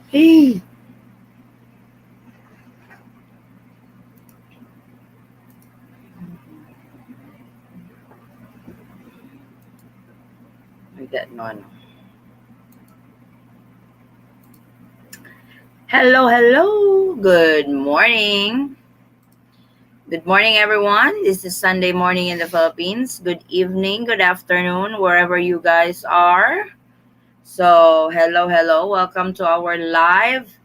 Hey. I got none. Hello, hello. Good morning. Good morning, everyone. This is Sunday morning in the Philippines. Good evening, good afternoon, wherever you guys are. So, hello, hello. Welcome to our live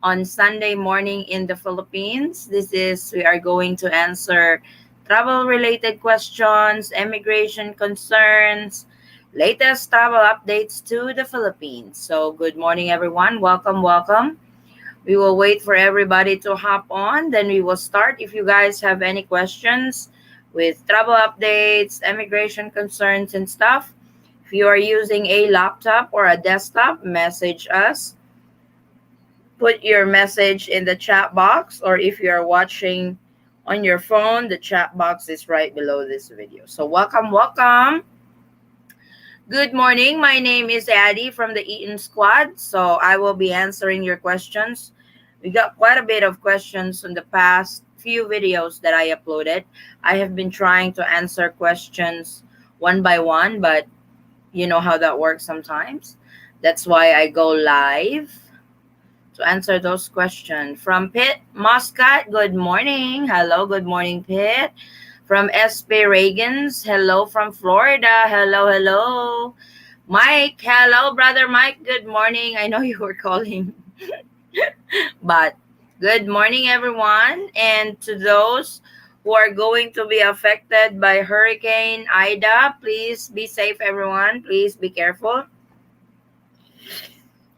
on Sunday morning in the Philippines. We are going to answer travel related questions, immigration concerns, latest travel updates to the Philippines. So, good morning, everyone. Welcome, welcome. We will wait for everybody to hop on. Then we will start. If you guys have any questions with travel updates, immigration concerns, and stuff, if you are using a laptop or a desktop, message us. Put your message in the chat box, or if you are watching on your phone, the chat box is right below this video. So, welcome, welcome. Good morning. My name is Addie from the Eaton squad. So I will be answering your questions. We got quite a bit of questions on the past few videos that I uploaded. I have been trying to answer questions one by one, but you know how that works sometimes. That's why I go live to answer those questions. From Pitt Muscat, good morning. Hello, good morning, Pitt. From SP Reagans, hello from Florida. Hello, hello. Mike, hello, brother Mike. Good morning. I know you were calling, but good morning, everyone. And to those who are going to be affected by Hurricane Ida, please be safe, everyone. Please be careful.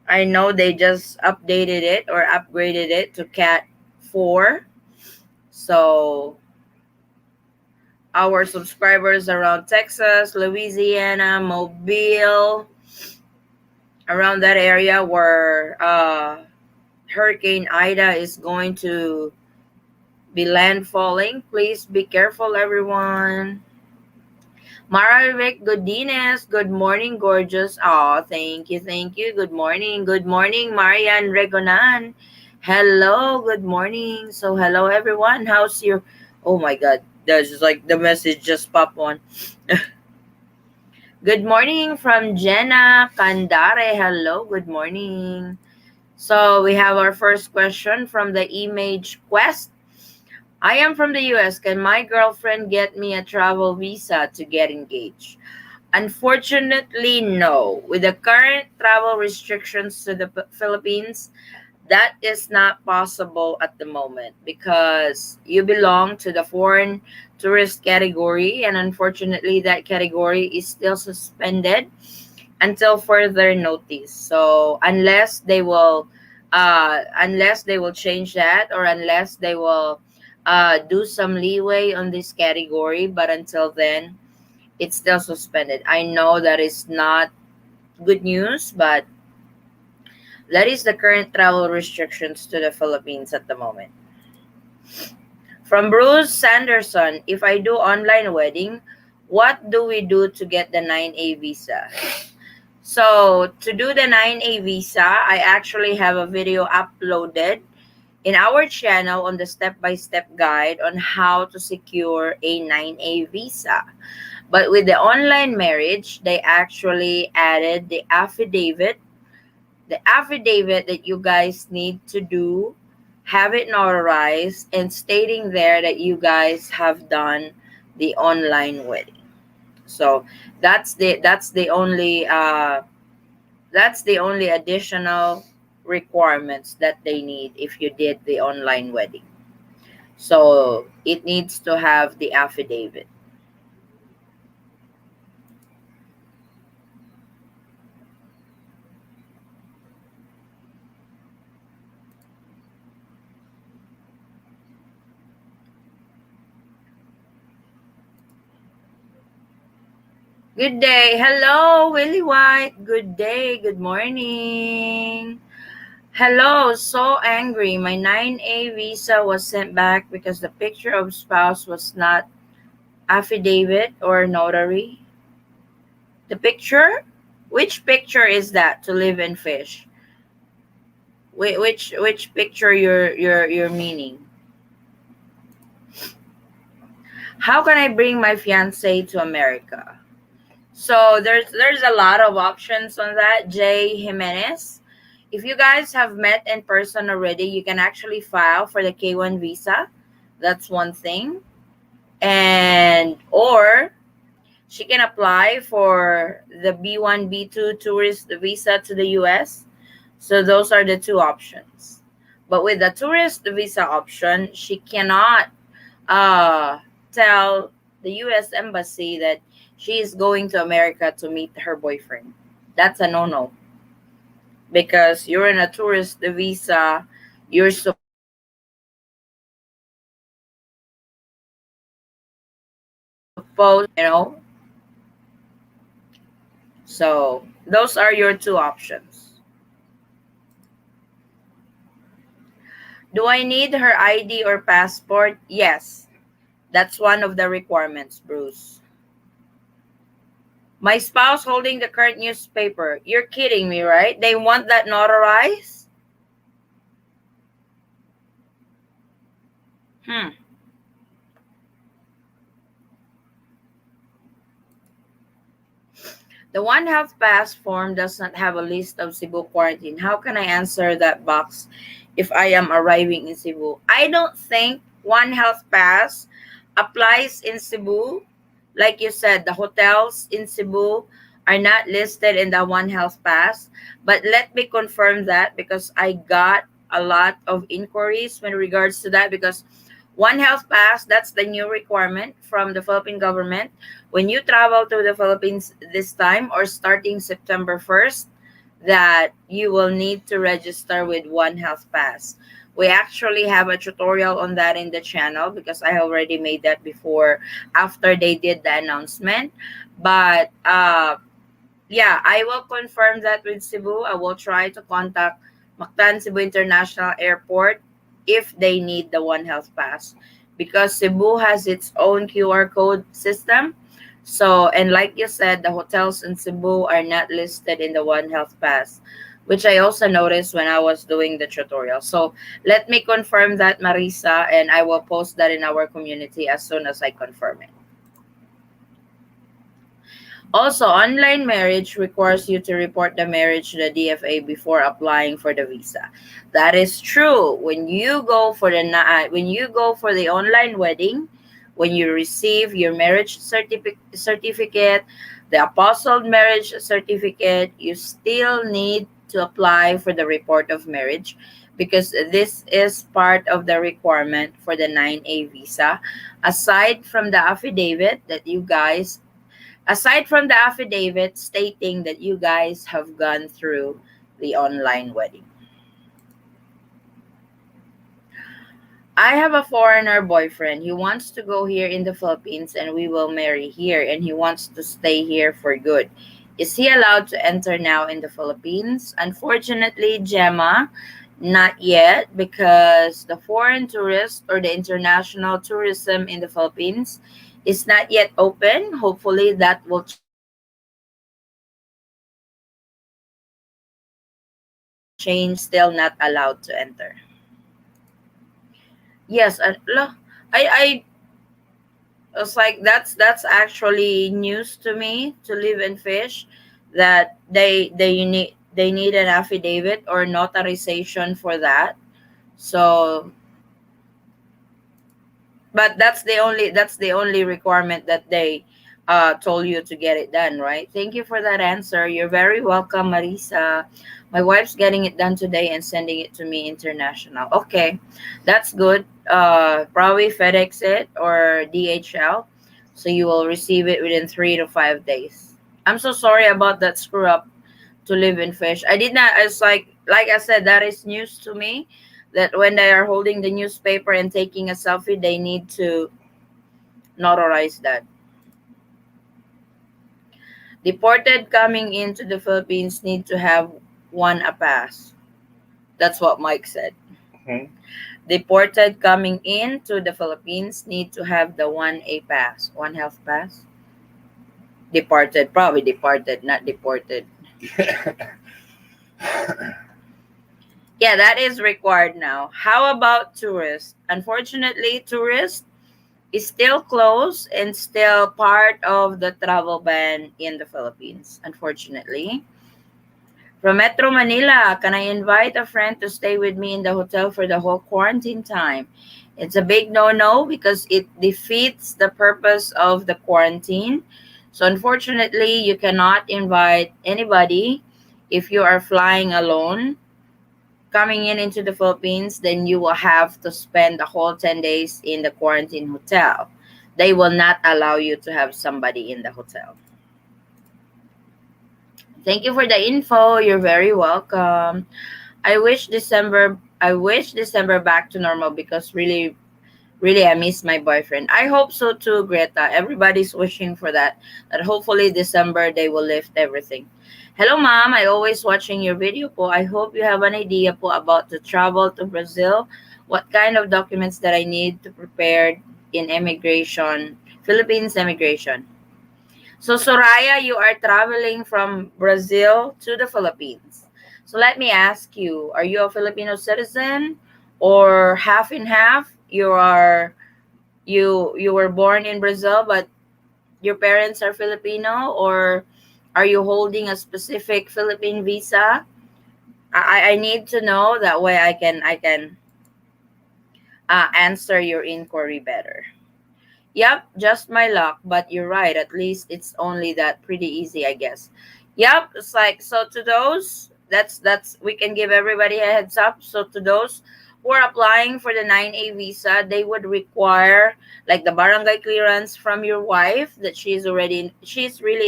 I know they just updated it or upgraded it to Cat 4. So our subscribers around Texas, Louisiana, Mobile, around that area where Hurricane Ida is going to be landfalling. Please be careful, everyone. Maravik Godines, good morning, gorgeous. Oh, thank you, thank you. Good morning, Marian Regonan. Hello, good morning. So, hello, everyone. How's your? Oh my God, there's just like the message just popped on. Good morning from Jenna Kandare. Hello, good morning. So we have our first question from the Image Quest. I am from the US. Can my girlfriend get me a travel visa to get engaged? Unfortunately, no. With the current travel restrictions to the Philippines, that is not possible at the moment because you belong to the foreign tourist category, and unfortunately, that category is still suspended until further notice. So unless they will change that, or unless they will do some leeway on this category, but until then, it's still suspended. I know that is not good news, but that is the current travel restrictions to the Philippines at the moment. From Bruce Sanderson, if I do online wedding, what do we do to get the 9A visa? So, to do the 9A visa, I actually have a video uploaded in our channel on the step-by-step guide on how to secure a 9A visa. But with the online marriage, they actually added the affidavit that you guys need to do, have it notarized, and stating there that you guys have done the online wedding. So that's the only additional requirements that they need if you did the online wedding. So it needs to have the affidavit. Good day. Hello, Willie White. Good day. Good morning. Hello, so angry. My 9A visa was sent back because the picture of spouse was not affidavit or notary. The picture? Which picture is that to live and fish? Which picture you're meaning? How can I bring my fiance to America? So there's a lot of options on that. Jay Jimenez. If you guys have met in person already, you can actually file for the K1 visa. That's one thing. And or she can apply for the B1, B2 tourist visa to the US. So those are the two options. But with the tourist visa option, she cannot uh, tell the U.S. Embassy that she is going to America to meet her boyfriend. That's a no-no because you're in a tourist visa. You're supposed, So those are your two options. Do I need her ID or passport? Yes, that's one of the requirements, Bruce. My spouse holding the current newspaper. You're kidding me, right? They want that notarized? Hmm. The One Health Pass form does not have a list of Cebu quarantine. How can I answer that box if I am arriving in Cebu? I don't think One Health Pass applies in Cebu. Like you said, the hotels in Cebu are not listed in the One Health Pass. But let me confirm that because I got a lot of inquiries in regards to that because One Health Pass, that's the new requirement from the Philippine government when you travel to the Philippines this time or starting September 1st, that you will need to register with One Health Pass. We actually have a tutorial on that in the channel because I already made that before after they did the announcement. But yeah, I will confirm that with Cebu. I will try to contact Mactan Cebu International Airport if they need the One Health Pass because Cebu has its own QR code system. So, and like you said, the hotels in Cebu are not listed in the One Health Pass, which I also noticed when I was doing the tutorial. So, let me confirm that, Marisa, and I will post that in our community as soon as I confirm it. Also, online marriage requires you to report the marriage to the DFA before applying for the visa. That is true. When you go for the online wedding, when you receive your marriage certificate, the apostle marriage certificate, you still need to apply for the report of marriage because this is part of the requirement for the 9A visa. Aside from the affidavit that you guys Aside from the affidavit stating that you guys have gone through the online wedding. I have a foreigner boyfriend. He wants to go here in the Philippines and we will marry here and he wants to stay here for good. Is he allowed to enter now in the Philippines? Unfortunately, Gemma, not yet because the foreign tourist or the international tourism in the Philippines is not yet open. Hopefully that will change soon. But still not allowed to enter. Yes, I was like that's actually news to me to live and fish that they need an affidavit or notarization for that. So but that's the only requirement that they told you to get it done, right? Thank you for that answer. You're very welcome, Marisa. My wife's getting it done today and sending it to me international. Okay, that's good. Probably FedEx it or DHL, so you will receive it within 3 to 5 days. I'm so sorry about that screw up to live in fish. I did not. It's like I said, that is news to me. That when they are holding the newspaper and taking a selfie, they need to notarize that. Deported coming into the Philippines need to have one a pass. That's what Mike said. Mhm. Deported coming into the Philippines need to have the one a pass, one health pass. Departed, probably departed, not deported. Yeah, that is required now. How about tourists? Unfortunately, tourists is still closed and still part of the travel ban in the Philippines, unfortunately. From Metro Manila, can I invite a friend to stay with me in the hotel for the whole quarantine time? It's a big no no because it defeats the purpose of the quarantine. So, unfortunately, you cannot invite anybody if you are flying alone coming in into the Philippines, then you will have to spend the whole 10 days in the quarantine hotel. They will not allow you to have somebody in the hotel. Thank you for the info. You're very welcome. I wish December back to normal because really I miss my boyfriend. I hope so too, Greta. Everybody's wishing for that. That hopefully December they will lift everything. Hello ma'am, I always watching your video po. I hope you have an idea po about the travel to Brazil. What kind of documents that I need to prepare in immigration, Philippines immigration. So Soraya, you are traveling from Brazil to the Philippines. So let me ask you, are you a Filipino citizen or half and half? You were born in Brazil but your parents are Filipino, or are you holding a specific Philippine visa? I need to know that way I can answer your inquiry better. Yep, just my luck, but you're right. At least it's only that pretty easy, I guess. Yep, it's like so to those that's we can give everybody a heads up. So to those who are applying for the 9A visa, they would require like the barangay clearance from your wife that she's really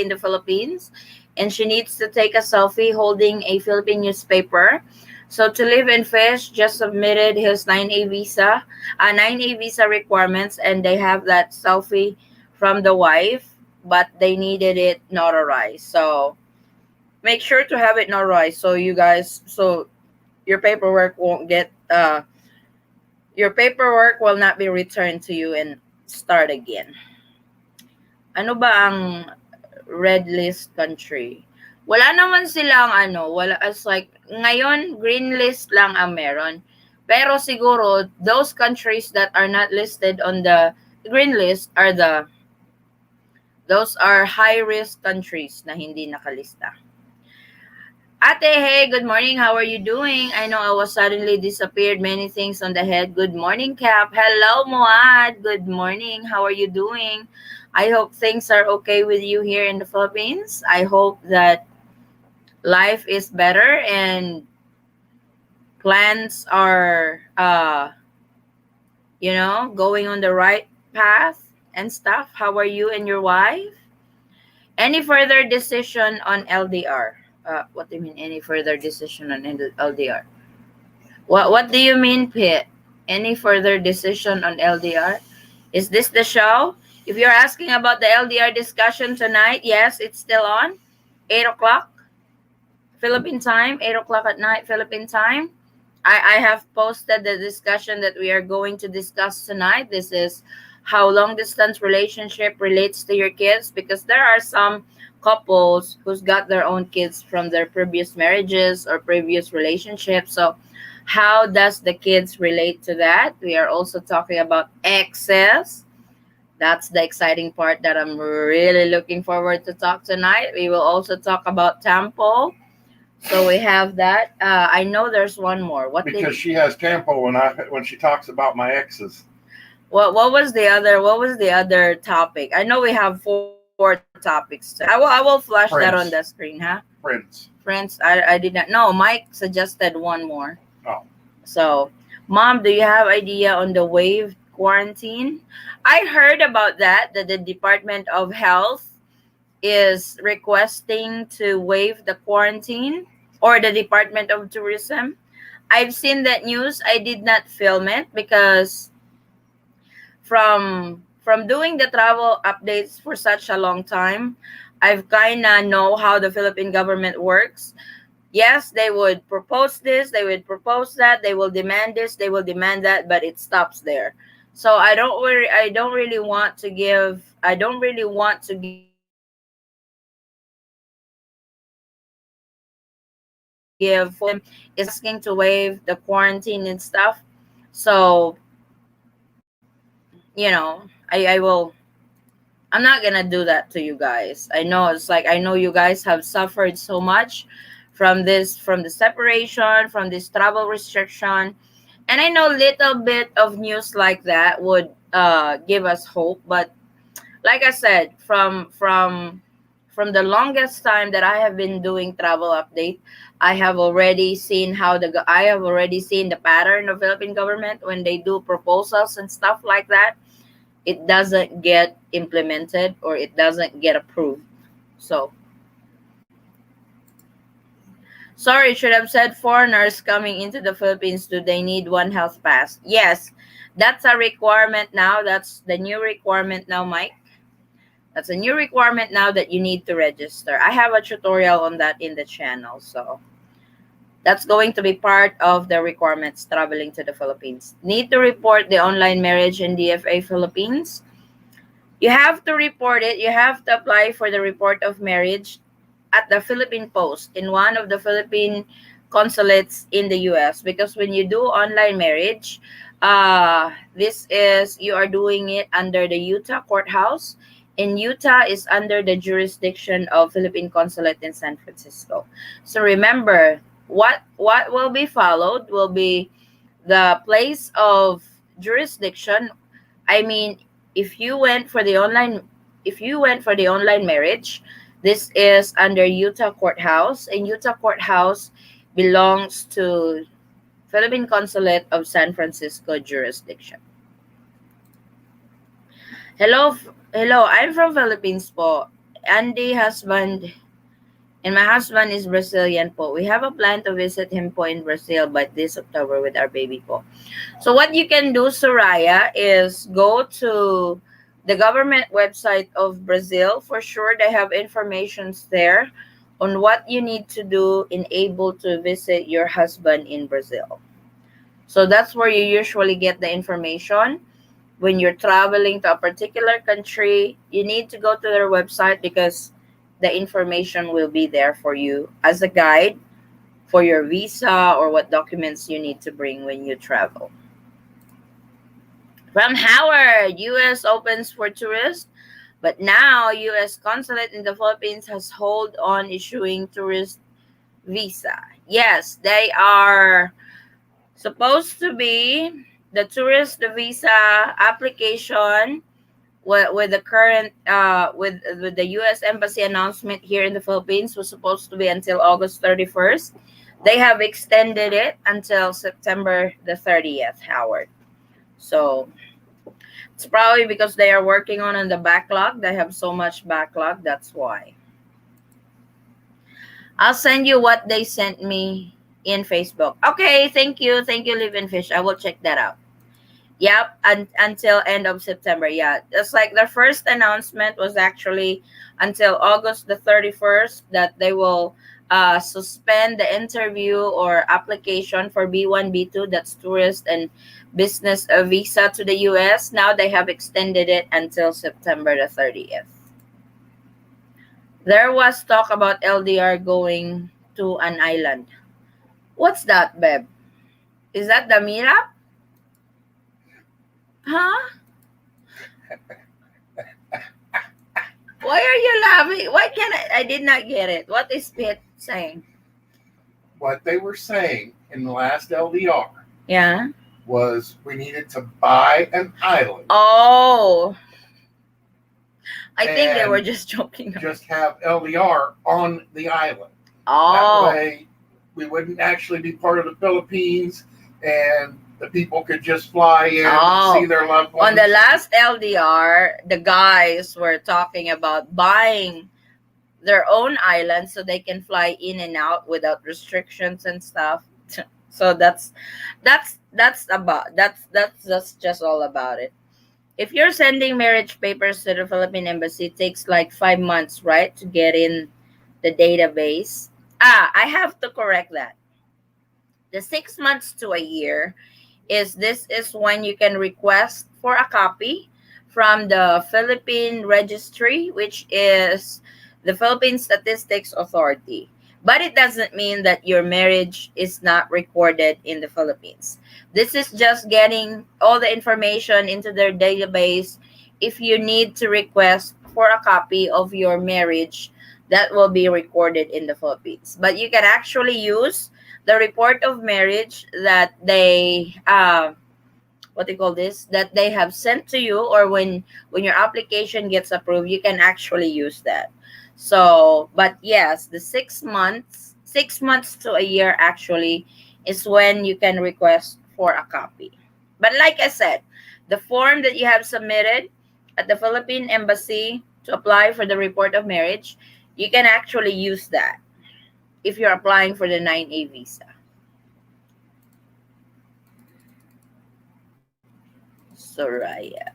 in the Philippines and she needs to take a selfie holding a Philippine newspaper. So to live in Fish just submitted his 9A visa 9A visa requirements, and they have that selfie from the wife, but they needed it notarized. So make sure to have it notarized so you guys, so your paperwork won't get, your paperwork will not be returned to you and start again. Ano ba ang red list country? Wala naman silang wala as like, ngayon, green list lang ang meron. Pero siguro, those countries that are not listed on the green list those are high risk countries na hindi nakalista. Ate, hey, good morning. How are you doing? I know I was suddenly disappeared. Many things on the head. Good morning, Cap. Hello, Muad. Good morning. How are you doing? I hope things are okay with you here in the Philippines. I hope that life is better and plans are going on the right path and stuff. How are you and your wife? Any further decision on LDR? What do you mean any further decision on LDR? What do you mean, Pit? Any further decision on LDR? Is this the show? If you're asking about the LDR discussion tonight, yes, it's still on. 8 o'clock Philippine time, 8 o'clock at night Philippine time. I have posted the discussion that we are going to discuss tonight. This is how long distance relationship relates to your kids, because there are some couples who's got their own kids from their previous marriages or previous relationships. So how does the kids relate to that? We are also talking about exes. That's the exciting part that I'm really looking forward to talk tonight. We will also talk about Tampo. So we have that. I know there's one more. Because she has tempo when she talks about my exes. What was the other topic? I know we have 4 topics. I will flash that on the screen, huh? Friends. I did not know. Mike suggested one more. Oh. So, Mom, do you have idea on the waived quarantine? I heard about that the Department of Health is requesting to waive the quarantine, or the Department of Tourism. I've seen that news. I did not film it because from doing the travel updates for such a long time, I've kind of know how the Philippine government works. Yes, they would propose this, they would propose that, they will demand this, they will demand that, but it stops there. So I don't really want to give give full is asking to waive the quarantine and stuff. So, I will. I'm not gonna do that to you guys. I know it's like I know you guys have suffered so much from the separation, from this travel restriction, and I know little bit of news like that would give us hope. But like I said, from the longest time that I have been doing travel update, I have already seen the pattern of Philippine government when they do proposals and stuff like that. It doesn't get implemented or it doesn't get approved. So sorry, should have said foreigners coming into the Philippines, do they need one health pass? Yes, that's a requirement now. That's the new requirement now, Mike. That's a new requirement now that you need to register. I have a tutorial on that in the channel. So that's going to be part of the requirements traveling to the Philippines. Need to report the online marriage in DFA Philippines. You have to report it. You have to apply for the report of marriage at the Philippine Post in one of the Philippine consulates in the US, because when you do online marriage, you are doing it under the Utah courthouse. In Utah is under the jurisdiction of Philippine consulate in San Francisco. So remember, what will be followed will be the place of jurisdiction. I mean, if you went for the online marriage, this is under Utah courthouse, and Utah courthouse belongs to Philippine Consulate of San Francisco jurisdiction. Hello, I'm from Philippines po. Andy husband, and my husband is Brazilian po. We have a plan to visit him po in Brazil by this October with our baby po. So what you can do, Soraya, is go to the government website of Brazil. For sure, they have informations there on what you need to do in able to visit your husband in Brazil. So that's where you usually get the information. When you're traveling to a particular country, you need to go to their website because the information will be there for you as a guide for your visa or what documents you need to bring when you travel. From Howard, U.S. opens for tourists, but now U.S. consulate in the Philippines has hold on issuing tourist visa. Yes, they are supposed to be the tourist visa application with the current with the U.S. Embassy announcement here in the Philippines was supposed to be until August 31st. They have extended it until September the 30th, Howard. So it's probably because they are working on the backlog. They have so much backlog. That's why. I'll send you what they sent me in Facebook. Okay, thank you. Thank you, Live and Fish. I will check that out. Yep, until end of September. Yeah, it's like the first announcement was actually until August the 31st that they will suspend the interview or application for B1, B2, that's tourist and business visa to the US. Now they have extended it until September the 30th. There was talk about LDR going to an island. What's that, Beb? Is that the Mirap? Huh? Why are you laughing? Why can't I did not get it. What is Pitt saying? What they were saying in the last LDR Yeah. was we needed to buy an island. Oh. I think they were just joking. Just have LDR on the island. Oh. That way we wouldn't actually be part of the Philippines and the people could just fly in and see their loved ones. On the last LDR, the guys were talking about buying their own island so they can fly in and out without restrictions and stuff. So that's just all about it. If you're sending marriage papers to the Philippine embassy, it takes like 5 months, right, to get in the database. I have to correct that. The 6 months to a year is when you can request for a copy from the Philippine Registry, which is the Philippine Statistics Authority. But it doesn't mean that your marriage is not recorded in the Philippines. This is just getting all the information into their database. If you need to request for a copy of your marriage, that will be recorded in the Philippines. But you can actually use the report of marriage that they what they call this, that they have sent to you, or when your application gets approved, you can actually use that. So but yes, the 6 months, 6 months to a year actually is when you can request for a copy. But like I said, the form that you have submitted at the Philippine Embassy to apply for the report of marriage, you can actually use that if you're applying for the 9A visa. Soraya.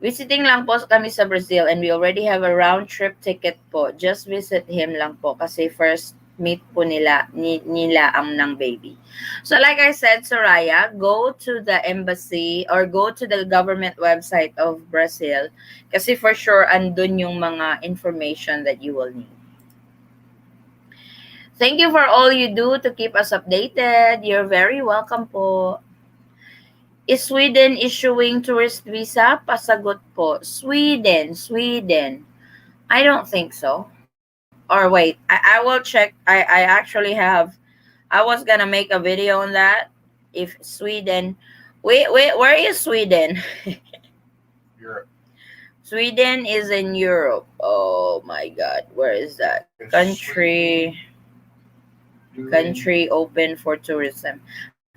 Visiting lang po kami sa Brazil and we already have a round trip ticket po. Just visit him lang po kasi first meet po nila ang ng baby. So like I said, Soraya, go to the embassy or go to the government website of Brazil kasi for sure andun yung mga information that you will need. Thank you for all you do to keep us updated. You're very welcome po. Is Sweden issuing tourist visa? Pasagot po. Sweden. I don't think so. Or wait, I will check. I actually have, I was gonna make a video on that. If Sweden, wait, where is Sweden? Europe. Sweden is in Europe. Oh my God, where is that? Country open for tourism.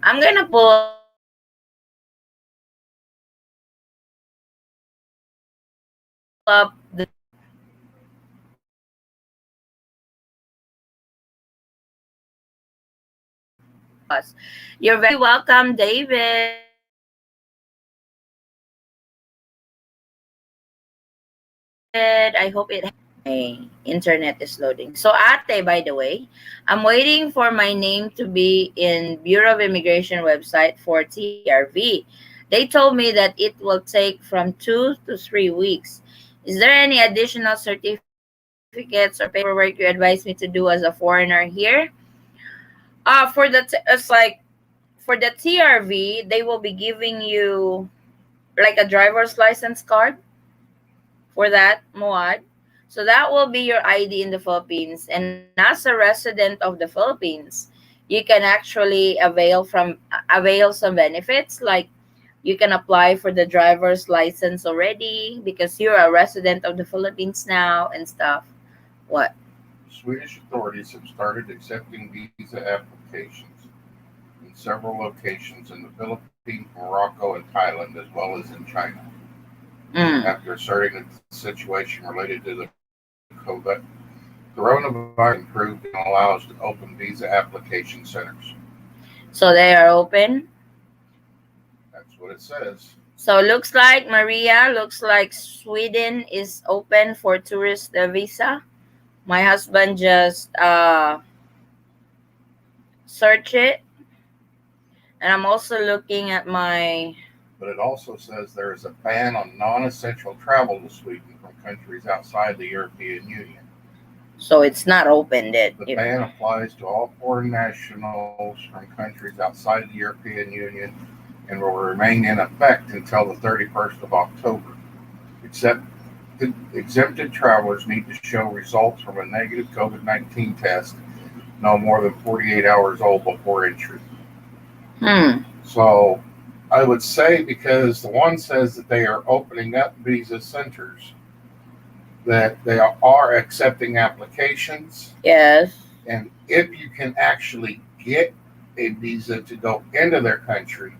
I'm gonna pull up the us. You're very welcome, David. I hope it. My internet is loading. So, ate, by the way, I'm waiting for my name to be in Bureau of Immigration website for TRV. They told me that it will take from 2 to 3 weeks. Is there any additional certificates or paperwork you advise me to do as a foreigner here? It's like for the TRV, they will be giving you like a driver's license card for that, Muad. So that will be your ID in the Philippines. And as a resident of the Philippines, you can actually avail some benefits, like you can apply for the driver's license already because you're a resident of the Philippines now and stuff. What? Swedish authorities have started accepting visa applications in several locations in the Philippines, Morocco, and Thailand, as well as in China. After asserting that the situation related to the COVID coronavirus improved and allows to open visa application centers. So they are open? That's what it says. So looks like, Maria, looks like Sweden is open for tourist visa. My husband just search it. And I'm also looking at my... But it also says there is a ban on non-essential travel to Sweden from countries outside the European Union. So it's not open yet. The ban applies to all foreign nationals from countries outside the European Union and will remain in effect until the 31st of October. Except exempted travelers need to show results from a negative COVID-19 test no more than 48 hours old before entry. So I would say, because the one says that they are opening up visa centers, that they are accepting applications. Yes. And if you can actually get a visa to go into their country,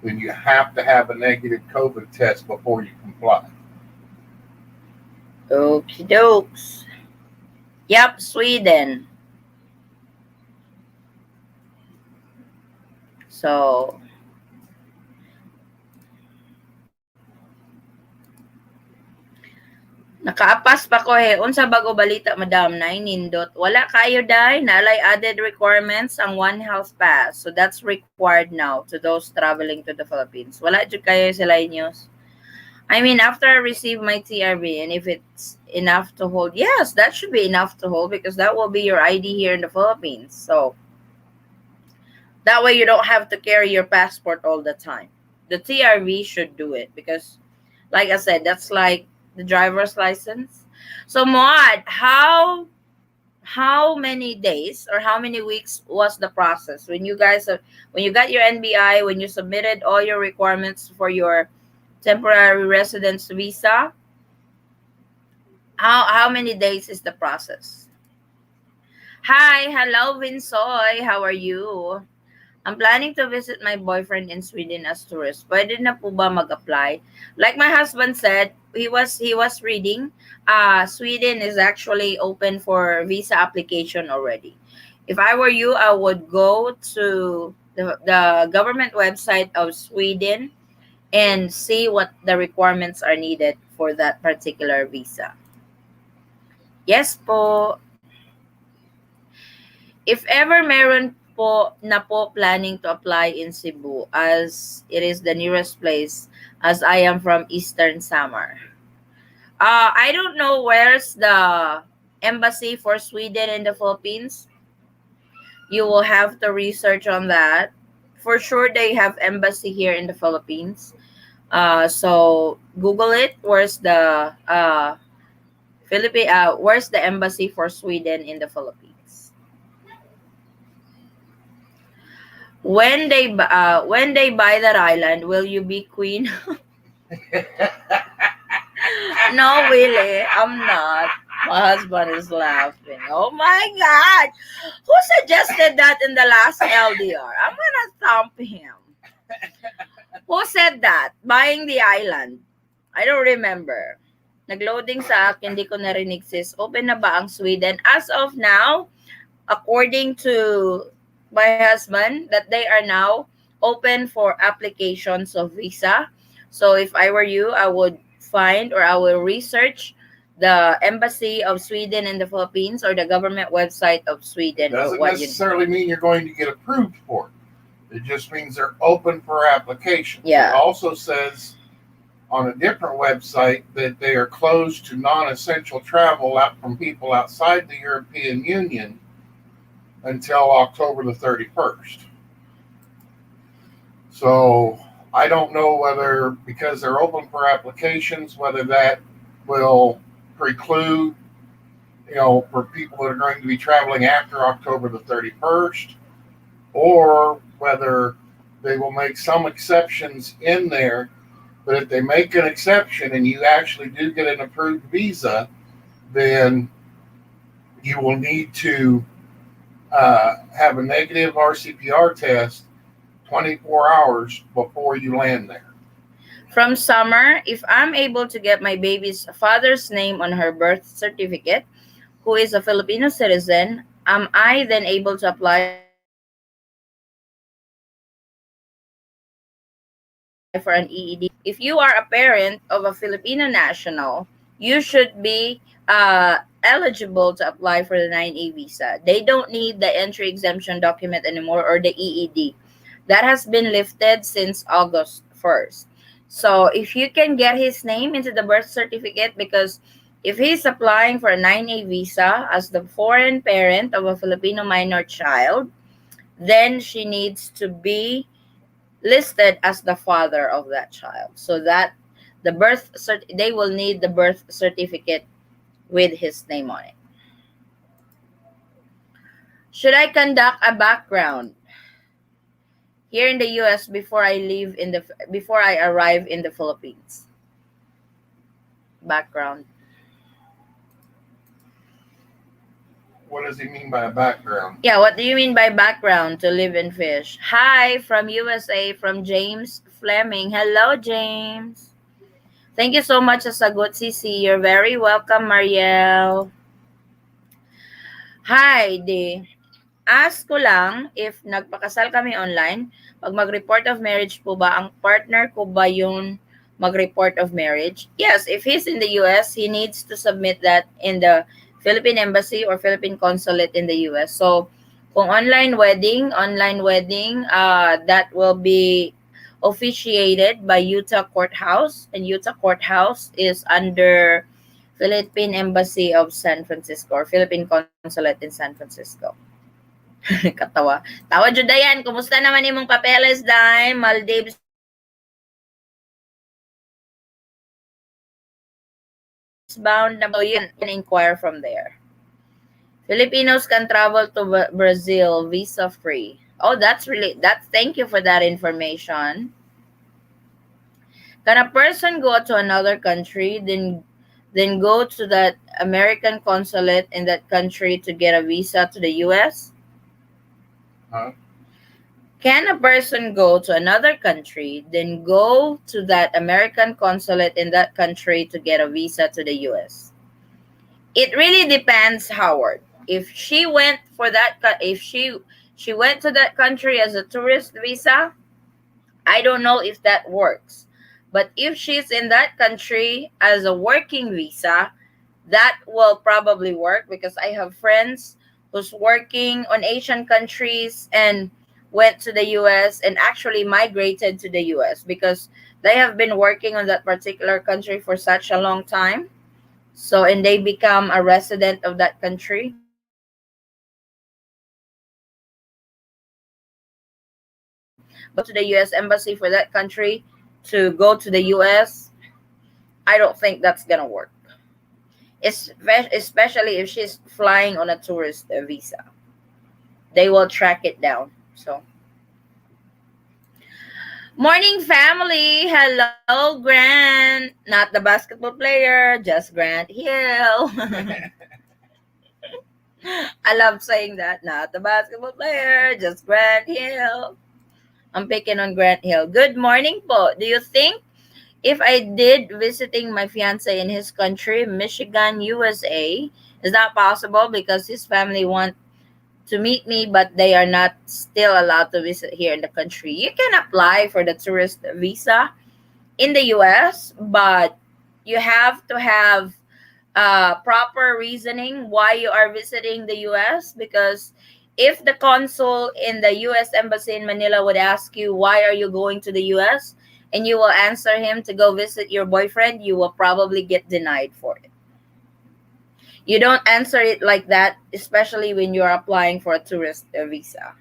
then you have to have a negative COVID test before you comply. Okie dokes. Yep, Sweden. So, nakaapas pa ko unsa bago balita, madam, na nindot. Wala kayo day, naalay added requirements ang One Health Pass. So that's required now to those traveling to the Philippines. Wala jud kayo sila news. I mean, after I receive my TRB, and enough to hold? Yes, that should be enough to hold because that will be your ID here in the Philippines. So that way you don't have to carry your passport all the time. The TRV should do it because, like I said, that's like the driver's license. So Maud, how many days or how many weeks was the process when you guys when you got your NBI, when you submitted all your requirements for your temporary residence visa? How many days is the process? Hi, hello Vinsoy, how are you? I'm planning to visit my boyfriend in Sweden as tourist. Pwede na po ba mag-apply? Like my husband said, he was reading. Sweden is actually open for visa application already. If I were you, I would go to the government website of Sweden and see what the requirements are needed for that particular visa. Yes po. If ever meron po na po planning to apply in Cebu as it is the nearest place as I am from Eastern Samar. I don't know where's the embassy for Sweden in the Philippines. You will have to research on that. For sure they have embassy here in the Philippines. So Google it. Where's the embassy for Sweden in the Philippines? When they buy that island, will you be queen? No, Willie, I'm not. My husband is laughing. Oh my God, who suggested that in the last LDR? I'm gonna thump him. Who said that? Buying the island. I don't remember. Nagloading sa akin, di ko narinig sis. Open na ba ang Sweden? As of now, according to my husband, that they are now open for applications of visa. So if I were you, I would find or I will research the embassy of Sweden in the Philippines or the government website of Sweden. Doesn't necessarily mean you're going to get approved for it. It just means they're open for application. Yeah. It also says on a different website that they are closed to non-essential travel out from people outside the European Union until October the 31st. So I don't know whether, because they're open for applications, whether that will preclude, for people that are going to be traveling after October the 31st, or whether they will make some exceptions in there. But if they make an exception and you actually do get an approved visa, then you will need to have a negative RCPR test 24 hours before you land there. From Summer, if I'm able to get my baby's father's name on her birth certificate, who is a Filipino citizen, am I then able to apply for an EED? If you are a parent of a Filipino national, you should be eligible to apply for the 9A visa. They don't need the entry exemption document anymore or the EED. That has been lifted since August 1st. So if you can get his name into the birth certificate, because if he's applying for a 9A visa as the foreign parent of a Filipino minor child, then she needs to be listed as the father of that child. So that they will need the birth certificate with his name on it. Should I conduct a background here in the US before I arrive in the Philippines? Background. What does he mean by a background? Yeah, what do you mean by background to live and fish? Hi from USA, from James Fleming. Hello, James. Thank you so much, Sasagot CC. You're very welcome, Marielle. Hi, di. Ask ko lang if nagpakasal kami online, pag mag-report of marriage po ba, ang partner ko ba yung mag-report of marriage? Yes, if he's in the US, he needs to submit that in the Philippine Embassy or Philippine Consulate in the US. So, kung online wedding, that will be officiated by Utah Courthouse, and Utah Courthouse is under Philippine Embassy of San Francisco or Philippine Consulate in San Francisco. Katawa. Tawa jud dayan. Kumusta naman imong papeles dai? Maldives bound na ba? So you can inquire from there. Filipinos can travel to Brazil visa free. Oh, that's thank you for that information. Can a person go to another country, then go to that American consulate in that country to get a visa to the US? Huh? Can a person go to another country, then go to that American consulate in that country to get a visa to the US? It really depends, Howard. If she went for that, if she went to that country as a tourist visa, I don't know if that works. But if she's in that country as a working visa, that will probably work because I have friends who's working on Asian countries and went to the US and actually migrated to the US because they have been working on that particular country for such a long time. So, and they become a resident of that country. But to the US embassy for that country to go to the US, I don't think that's gonna work. Especially if she's flying on a tourist visa, they will track it down. So, morning family, hello Grant, not the basketball player, just Grant Hill. I love saying that, not the basketball player, just Grant Hill. I'm picking on Grant Hill. Good morning po. Do you think if I did visiting my fiance in his country, Michigan, USA, is that possible because his family want to meet me, but they are not still allowed to visit here in the country? You can apply for the tourist visa in the US, but you have to have proper reasoning why you are visiting the US, because if the consul in the US embassy in Manila would ask you why are you going to the US and you will answer him to go visit your boyfriend, you will probably get denied for it. You don't answer it like that, especially when you're applying for a tourist visa,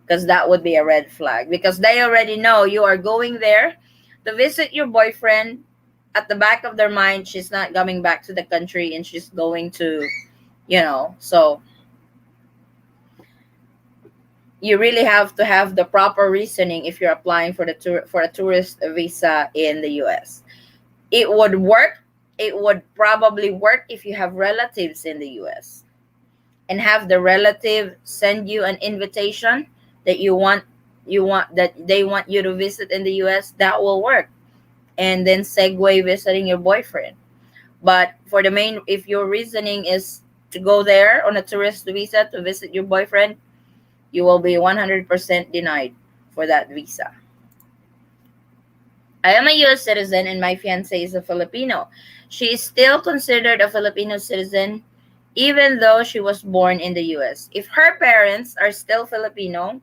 because that would be a red flag because they already know you are going there to visit your boyfriend. At the back of their mind, she's not coming back to the country and she's going to, so you really have to have the proper reasoning if you're applying for for a tourist visa in the US. It would work. It would probably work if you have relatives in the US and have the relative send you an invitation that you want that they want you to visit in the US. That will work, and then segue visiting your boyfriend. But for the main, if your reasoning is to go there on a tourist visa to visit your boyfriend, you will be 100% denied for that visa. I am a US citizen and my fiance is a Filipino. She is still considered a Filipino citizen even though she was born in the US. If her parents are still Filipino,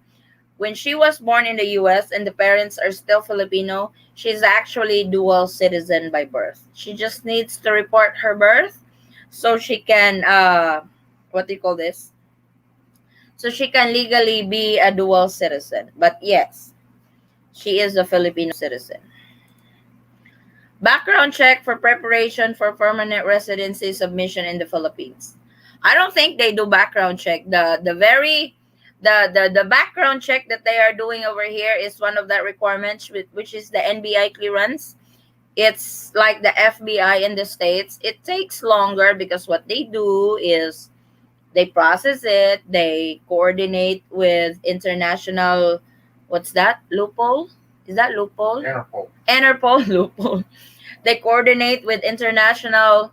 when she was born in the US and the parents are still Filipino, she's actually dual citizen by birth. She just needs to report her birth so she can what do you call this? So she can legally be a dual citizen. But yes, she is a Filipino citizen. Background check for preparation for permanent residency submission in the Philippines. I don't think they do background check. The background check that they are doing over here is one of the requirements, which is the NBI clearance. It's like the FBI in the States. It takes longer because what they do is they process it, they coordinate with international, what's that? Loophole? Is that loophole? Interpol. Interpol loophole. They coordinate with international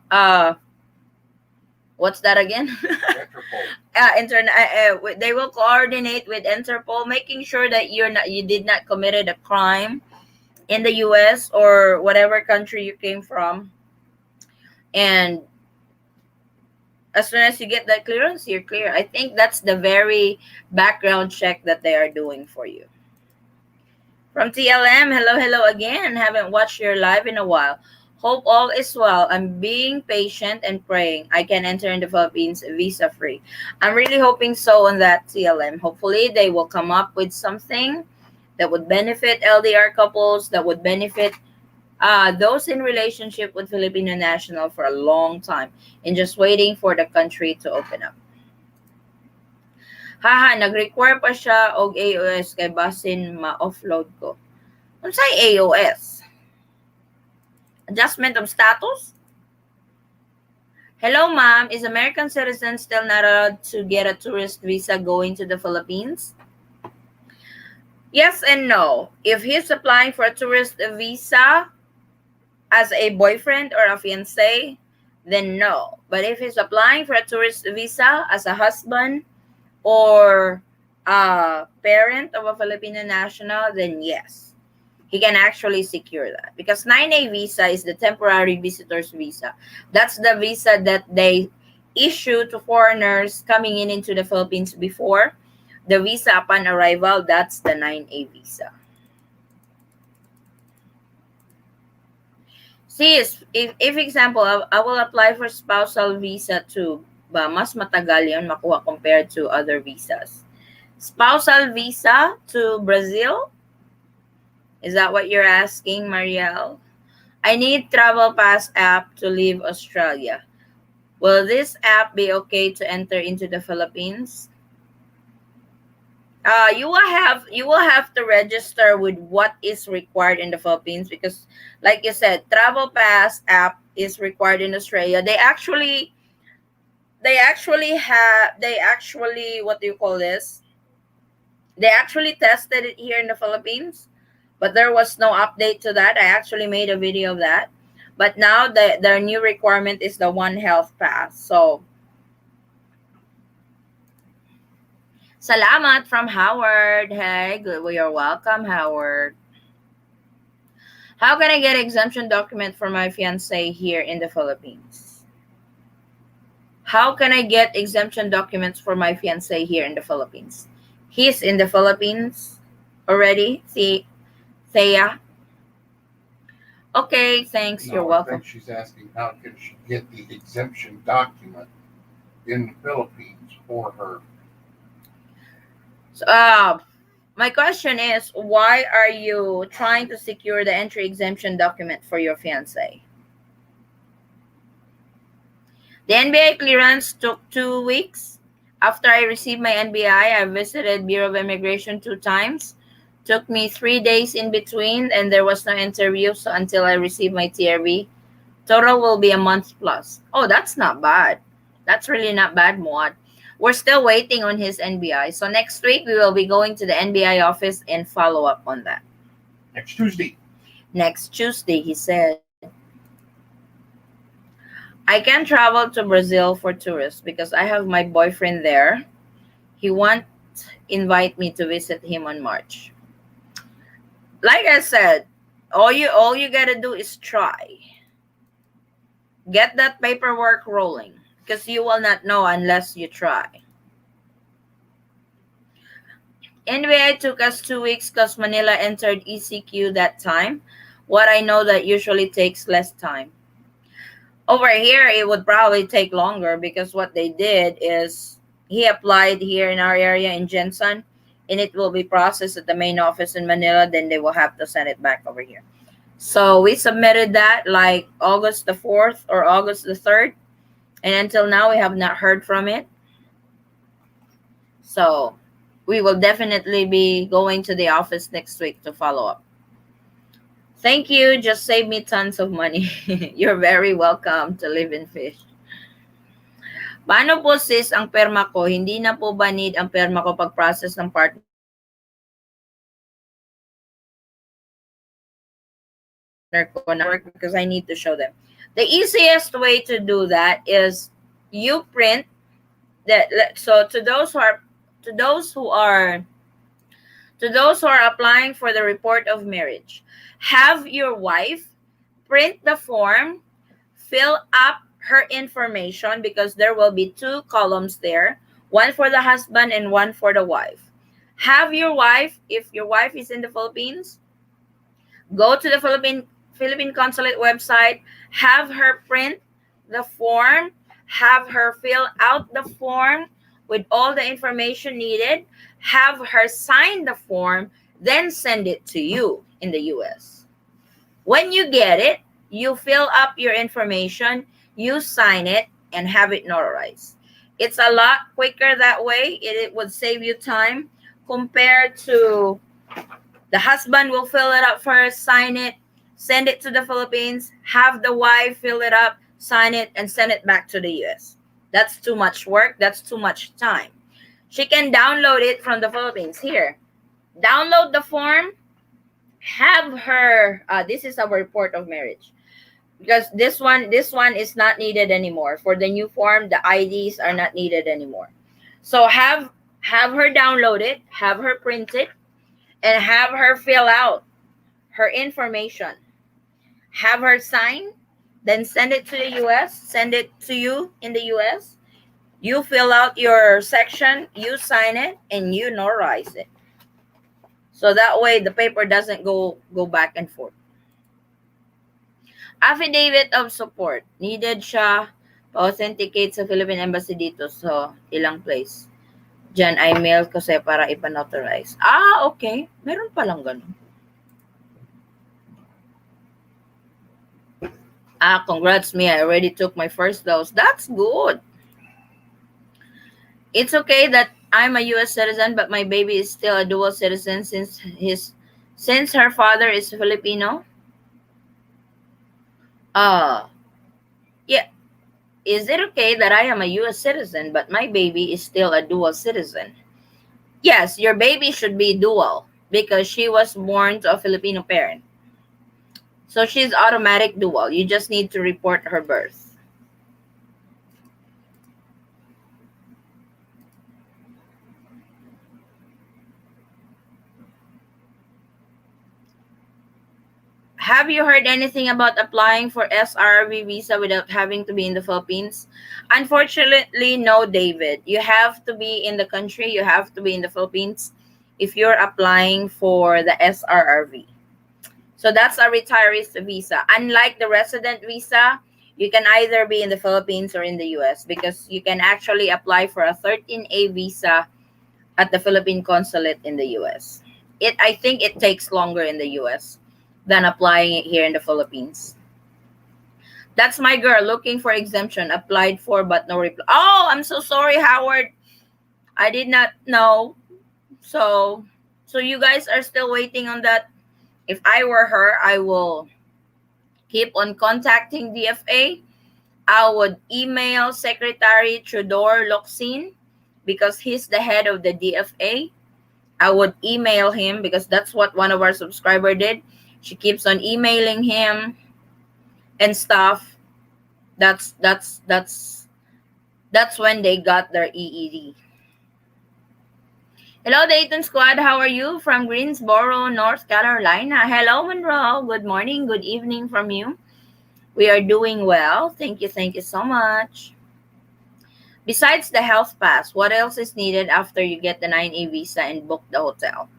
what's that again? Interpol. They will coordinate with Interpol, making sure that you did not committed a crime in the US or whatever country you came from. And as soon as you get that clearance, you're clear. I think that's the very background check that they are doing for you. From TLM, hello again. Haven't watched your live in a while. Hope all is well. I'm being patient and praying I can enter in the Philippines visa free. I'm really hoping so on that, TLM. Hopefully, they will come up with something that would benefit LDR couples, that would benefit those in relationship with Filipino national for a long time and just waiting for the country to open up. Haha, nag-require pa siya og AOS kay basin ma-offload ko. Unsay AOS? Adjustment of status? Hello, ma'am. Is American citizen still not allowed to get a tourist visa going to the Philippines? Yes and no. If he's applying for a tourist visa as a boyfriend or a fiancé, then no. But if he's applying for a tourist visa as a husband or a parent of a Filipino national, then yes. He can actually secure that because 9A visa is the temporary visitor's visa. That's the visa that they issue to foreigners coming in into the Philippines before the visa upon arrival. That's the 9A visa. See, if example, I will apply for spousal visa too, ba mas matagal yun makuha compared to other visas. Spousal visa to Brazil? Is that what you're asking, Marielle? I need travel pass app to leave Australia. Will this app be okay to enter into the Philippines? You will have to register with what is required in the Philippines because, like you said, travel pass app is required in Australia. They actually what do you call this? They actually tested it here in the Philippines, but there was no update to that. I actually made a video of that. But now their new requirement is the One Health Pass. So, salamat from Howard. Hey, good. Well, you're welcome, Howard. How can I get exemption document for my fiance here in the Philippines? How can I get exemption documents for my fiance here in the Philippines? He's in the Philippines already. See, Thea. Okay, thanks. No, You're I welcome. think she's asking how can she get the exemption document in the Philippines for her. So, my question is, why are you trying to secure the entry exemption document for your fiance? The NBI clearance took 2 weeks. After I received my NBI, I visited Bureau of Immigration 2 times. Took me 3 days in between, and there was no interview. So until I received my TRV, total will be a month plus. Oh, that's not bad. That's really not bad, Muad. We're still waiting on his NBI. So next week, we will be going to the NBI office and follow up on that. Next Tuesday. Next Tuesday, he said. I can travel to Brazil for tourists because I have my boyfriend there. He won't invite me to visit him on March. Like I said, all you gotta do is try. Get that paperwork rolling because you will not know unless you try. Anyway, it took us 2 weeks because Manila entered ECQ that time. What I know that usually takes less time. Over here, it would probably take longer because what they did is he applied here in our area in Jensen, and it will be processed at the main office in Manila. Then they will have to send it back over here. So we submitted that like August the 4th or August the 3rd, and until now we have not heard from it. So we will definitely be going to the office next week to follow up. Thank you. Just save me tons of money. You're very welcome to live in fish. Paano po sis ang perma ko? Hindi na po ba need ang perma ko pag-process ng partner ko na work because I need to show them. The easiest way to do that is you print that. So to those who are applying for the report of marriage, have your wife print the form, fill up her information because there will be 2 columns there, one for the husband and one for the wife. Have your wife, if your wife is in the Philippines, go to the Philippine Consulate website, have her print the form, have her fill out the form with all the information needed, have her sign the form, then send it to you in the US. When you get it, you fill up your information, you sign it, and have it notarized. It's a lot quicker that way. It would save you time compared to the husband will fill it up first, sign it, send it to the Philippines, have the wife fill it up, sign it, and send it back to the US. That's too much work. That's too much time. She can download it from the Philippines. Here, download the form, have her, this is a report of marriage. Because this one is not needed anymore. For the new form, the IDs are not needed anymore. So have her download it, have her print it, and have her fill out her information. Have her sign, then send it to the US, send it to you in the US. You fill out your section, you sign it, and you notarize it. So that way the paper doesn't go back and forth. Affidavit of support. Needed siya pa-authenticate sa Philippine Embassy dito. So, ilang place. Diyan, I mail ko sa'yo para ipanotarize. Okay. Meron palang ganun. Congrats me. I already took my first dose. That's good. It's okay that I'm a U.S. citizen, but my baby is still a dual citizen since her father is Filipino. Yeah. Is it okay that I am a U.S. citizen, but my baby is still a dual citizen? Yes, your baby should be dual because she was born to a Filipino parent. So she's automatic dual. You just need to report her birth. Have you heard anything about applying for SRV visa without having to be in the Philippines? Unfortunately, no, David. You have to be in the country. You have to be in the Philippines if you're applying for the SRRV. So that's a retiree's visa. Unlike the resident visa, you can either be in the Philippines or in the US because you can actually apply for a 13A visa at the Philippine consulate in the US. I think it takes longer in the US than applying it here in the Philippines. That's my girl looking for exemption, applied for but no reply. Oh, I'm so sorry, Howard. I did not know. So you guys are still waiting on that. If I were her, I will keep on contacting DFA. I would email Secretary Tudor Locsin because he's the head of the DFA. I would email him because that's what one of our subscriber did. She keeps on emailing him and stuff. That's when they got their EED. Hello, Dayton Squad. How are you? From Greensboro, North Carolina. Hello, Monroe. Good morning, good evening from you. We are doing well. Thank you so much. Besides the health pass, what else is needed after you get the 9A visa and book the hotel?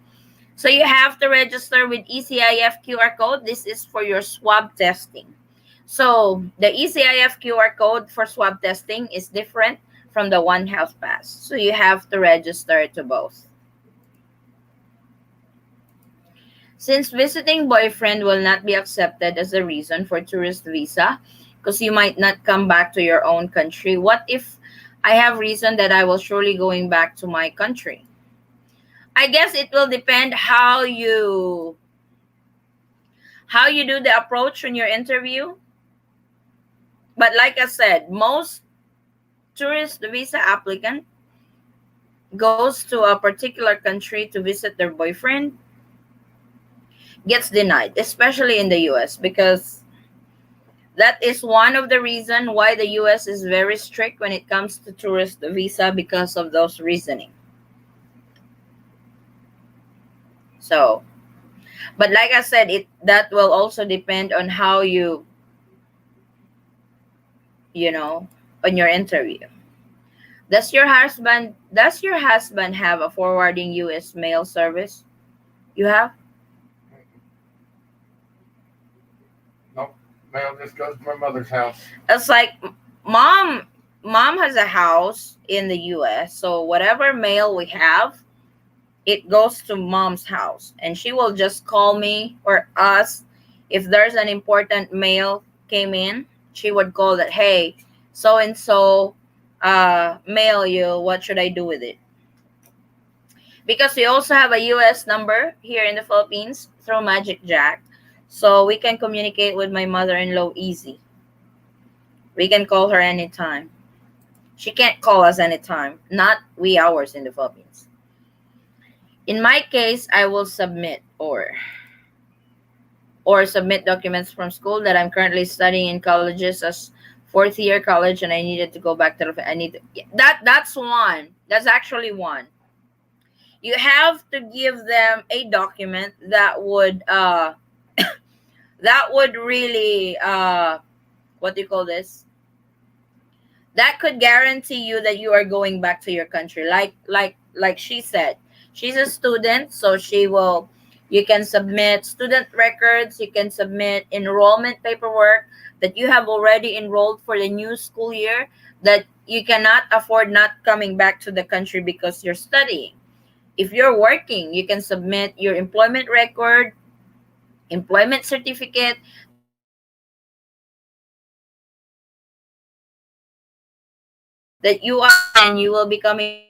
So you have to register with ECIF QR code. This is for your swab testing. So the ECIF QR code for swab testing is different from the One Health Pass. So you have to register to both. Since visiting boyfriend will not be accepted as a reason for tourist visa, because you might not come back to your own country, what if I have reason that I will surely going back to my country? I guess it will depend how you do the approach in your interview. But like I said, most tourist visa applicant goes to a particular country to visit their boyfriend, gets denied, especially in the US, because that is one of the reasons why the US is very strict when it comes to tourist visa, because of those reasoning. So, but like I said, that will also depend on how you on your interview. Does your husband have a forwarding US mail service? You have? Mail just goes to my mother's house. It's like mom mom has a house in the US, so whatever mail we have, it goes to mom's house, and she will just call me or us if there's an important mail came in. She would call that, hey, so and so mail you, what should I do with it? Because we also have a US number here in the Philippines through Magic Jack, so we can communicate with my mother-in-law easy. We can call her anytime. She can't call us anytime, not wee hours in the Philippines. In my case, I will submit or submit documents from school that I'm currently studying in colleges as fourth year college, and I needed to go back to the I need to, that's one. That's actually one. You have to give them a document that would that would really what do you call this? That could guarantee you that you are going back to your country, like she said, she's a student, so she will, you can submit student records, you can submit enrollment paperwork that you have already enrolled for the new school year, that you cannot afford not coming back to the country because you're studying. If you're working, you can submit your employment record, employment certificate, that you are working that you are and you will be coming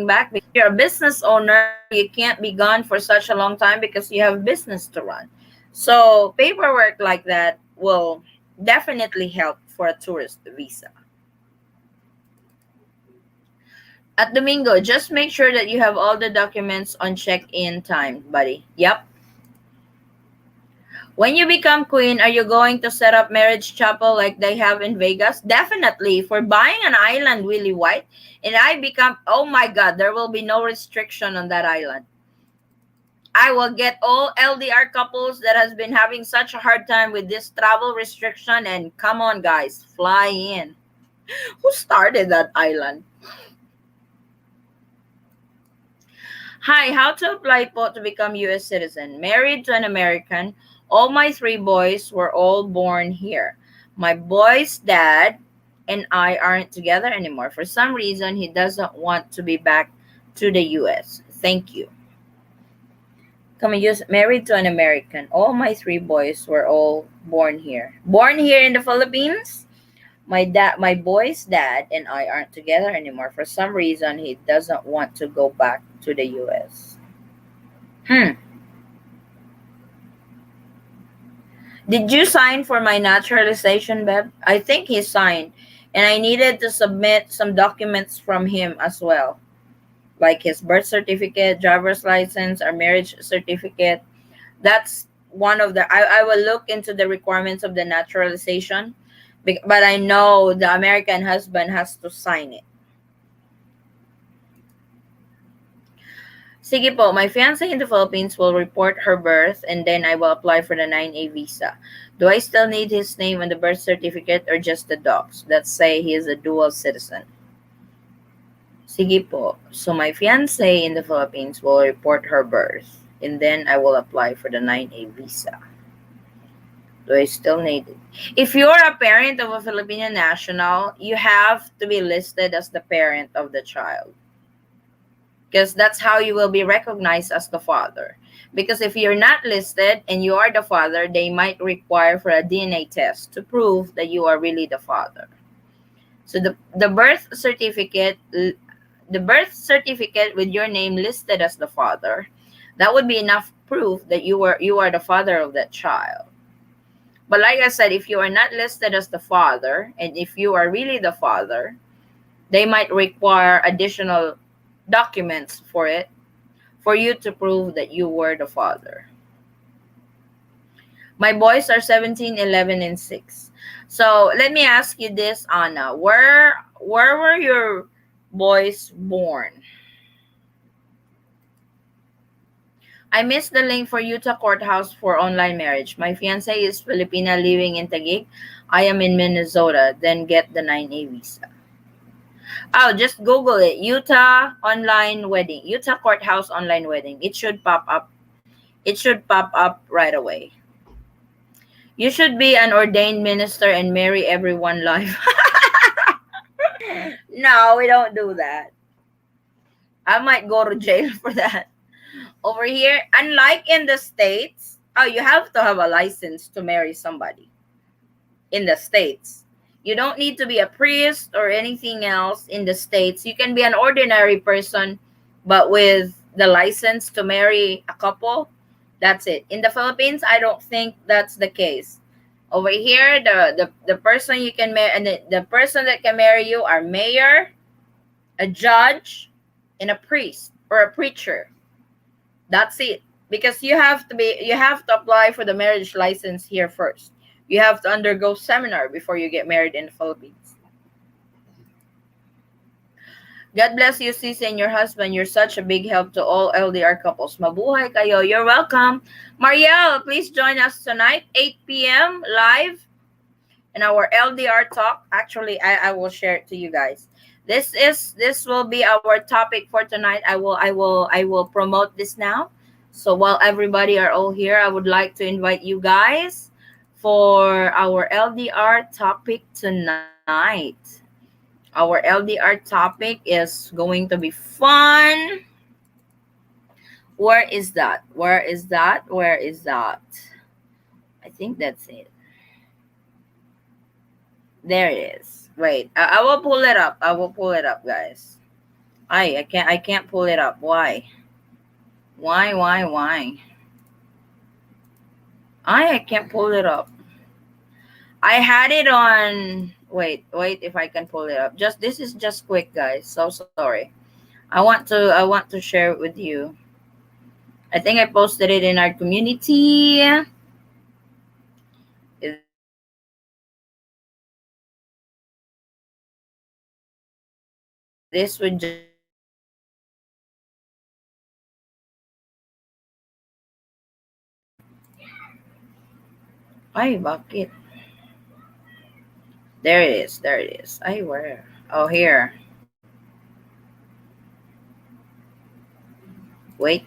back to the Philippines because if you're a business owner, you can't be gone for such a long time because you have business to run. So paperwork like that will definitely help for a tourist visa. At Domingo, just make sure that you have all the documents on check-in time, buddy. Yep. When you become queen, are you going to set up marriage chapel like they have in Vegas? Definitely. For buying an island, Willie White, and I become, oh my God, there will be no restriction on that island. I will get all LDR couples that has been having such a hard time with this travel restriction, and come on, guys, fly in. Who started that island? Hi, how to apply po to become US citizen? Married to an American. All my three boys were all born here. My boy's dad and I aren't together anymore. For some reason, he doesn't want to be back to the US. Thank you. Come on, use married to an American. All my three boys were all born here. Born here in the Philippines? My boy's dad and I aren't together anymore. For some reason, he doesn't want to go back to the US. Hmm. Did you sign for my naturalization, Beb? I think he signed, and I needed to submit some documents from him as well, like his birth certificate, driver's license, or marriage certificate. That's one of the. I will look into the requirements of the naturalization, but I know the American husband has to sign it. Sige po, my fiancé in the Philippines will report her birth and then I will apply for the 9A visa. Do I still need his name on the birth certificate or just the docs that say he is a dual citizen? Sige po. So my fiancé in the Philippines will report her birth and then I will apply for the 9A visa. Do I still need it? If you're a parent of a Filipino national, you have to be listed as the parent of the child, because that's how you will be recognized as the father. Because if you're not listed and you are the father, they might require for a DNA test to prove that you are really the father. So the birth certificate with your name listed as the father, that would be enough proof that you are the father of that child. But like I said, if you are not listed as the father and if you are really the father, they might require additional documents for it for you to prove that you were the father. My boys are 17, 11, and 6. So let me ask you this, Anna. Where were your boys born? I missed the link for Utah courthouse for online marriage. My fiance is Filipina living in Taguig. I am in Minnesota. Then get the 9A visa. Oh, just Google it. Utah online wedding. Utah courthouse online wedding. It should pop up It should pop up right away. You should be an ordained minister and marry everyone live. No, we don't do that. I might go to jail for that. Over here, unlike in the States, oh, you have to have a license to marry somebody in the States. You don't need to be a priest or anything else in the States. You can be an ordinary person, but with the license to marry a couple, that's it. In the Philippines, I don't think that's the case. Over here, the person you can marry and the person that can marry you are mayor, a judge, and a priest or a preacher. That's it. Because you have to apply for the marriage license here first. You have to undergo seminar before you get married in the Philippines. God bless you, sis, and your husband. You're such a big help to all LDR couples. Mabuhay kayo. You're welcome. Marielle, please join us tonight, 8 p.m. live in our LDR talk. Actually, I will share it to you guys. This will be our topic for tonight. I will promote this now. So while everybody are all here, I would like to invite you guys for our LDR topic tonight. Our LDR topic is going to be fun. Where is that? Where is that? Where is that? I think that's it. There it is. Wait, I will pull it up. I will pull it up, guys. I can't pull it up. Why? Why? I can't pull it up. I had it on. Wait, if I can pull it up. Just this is just quick, guys. So sorry. I want to share it with you. I think I posted it in our community. This would just ay bakit? There it is. There it is. Ay where? Oh here. Wait.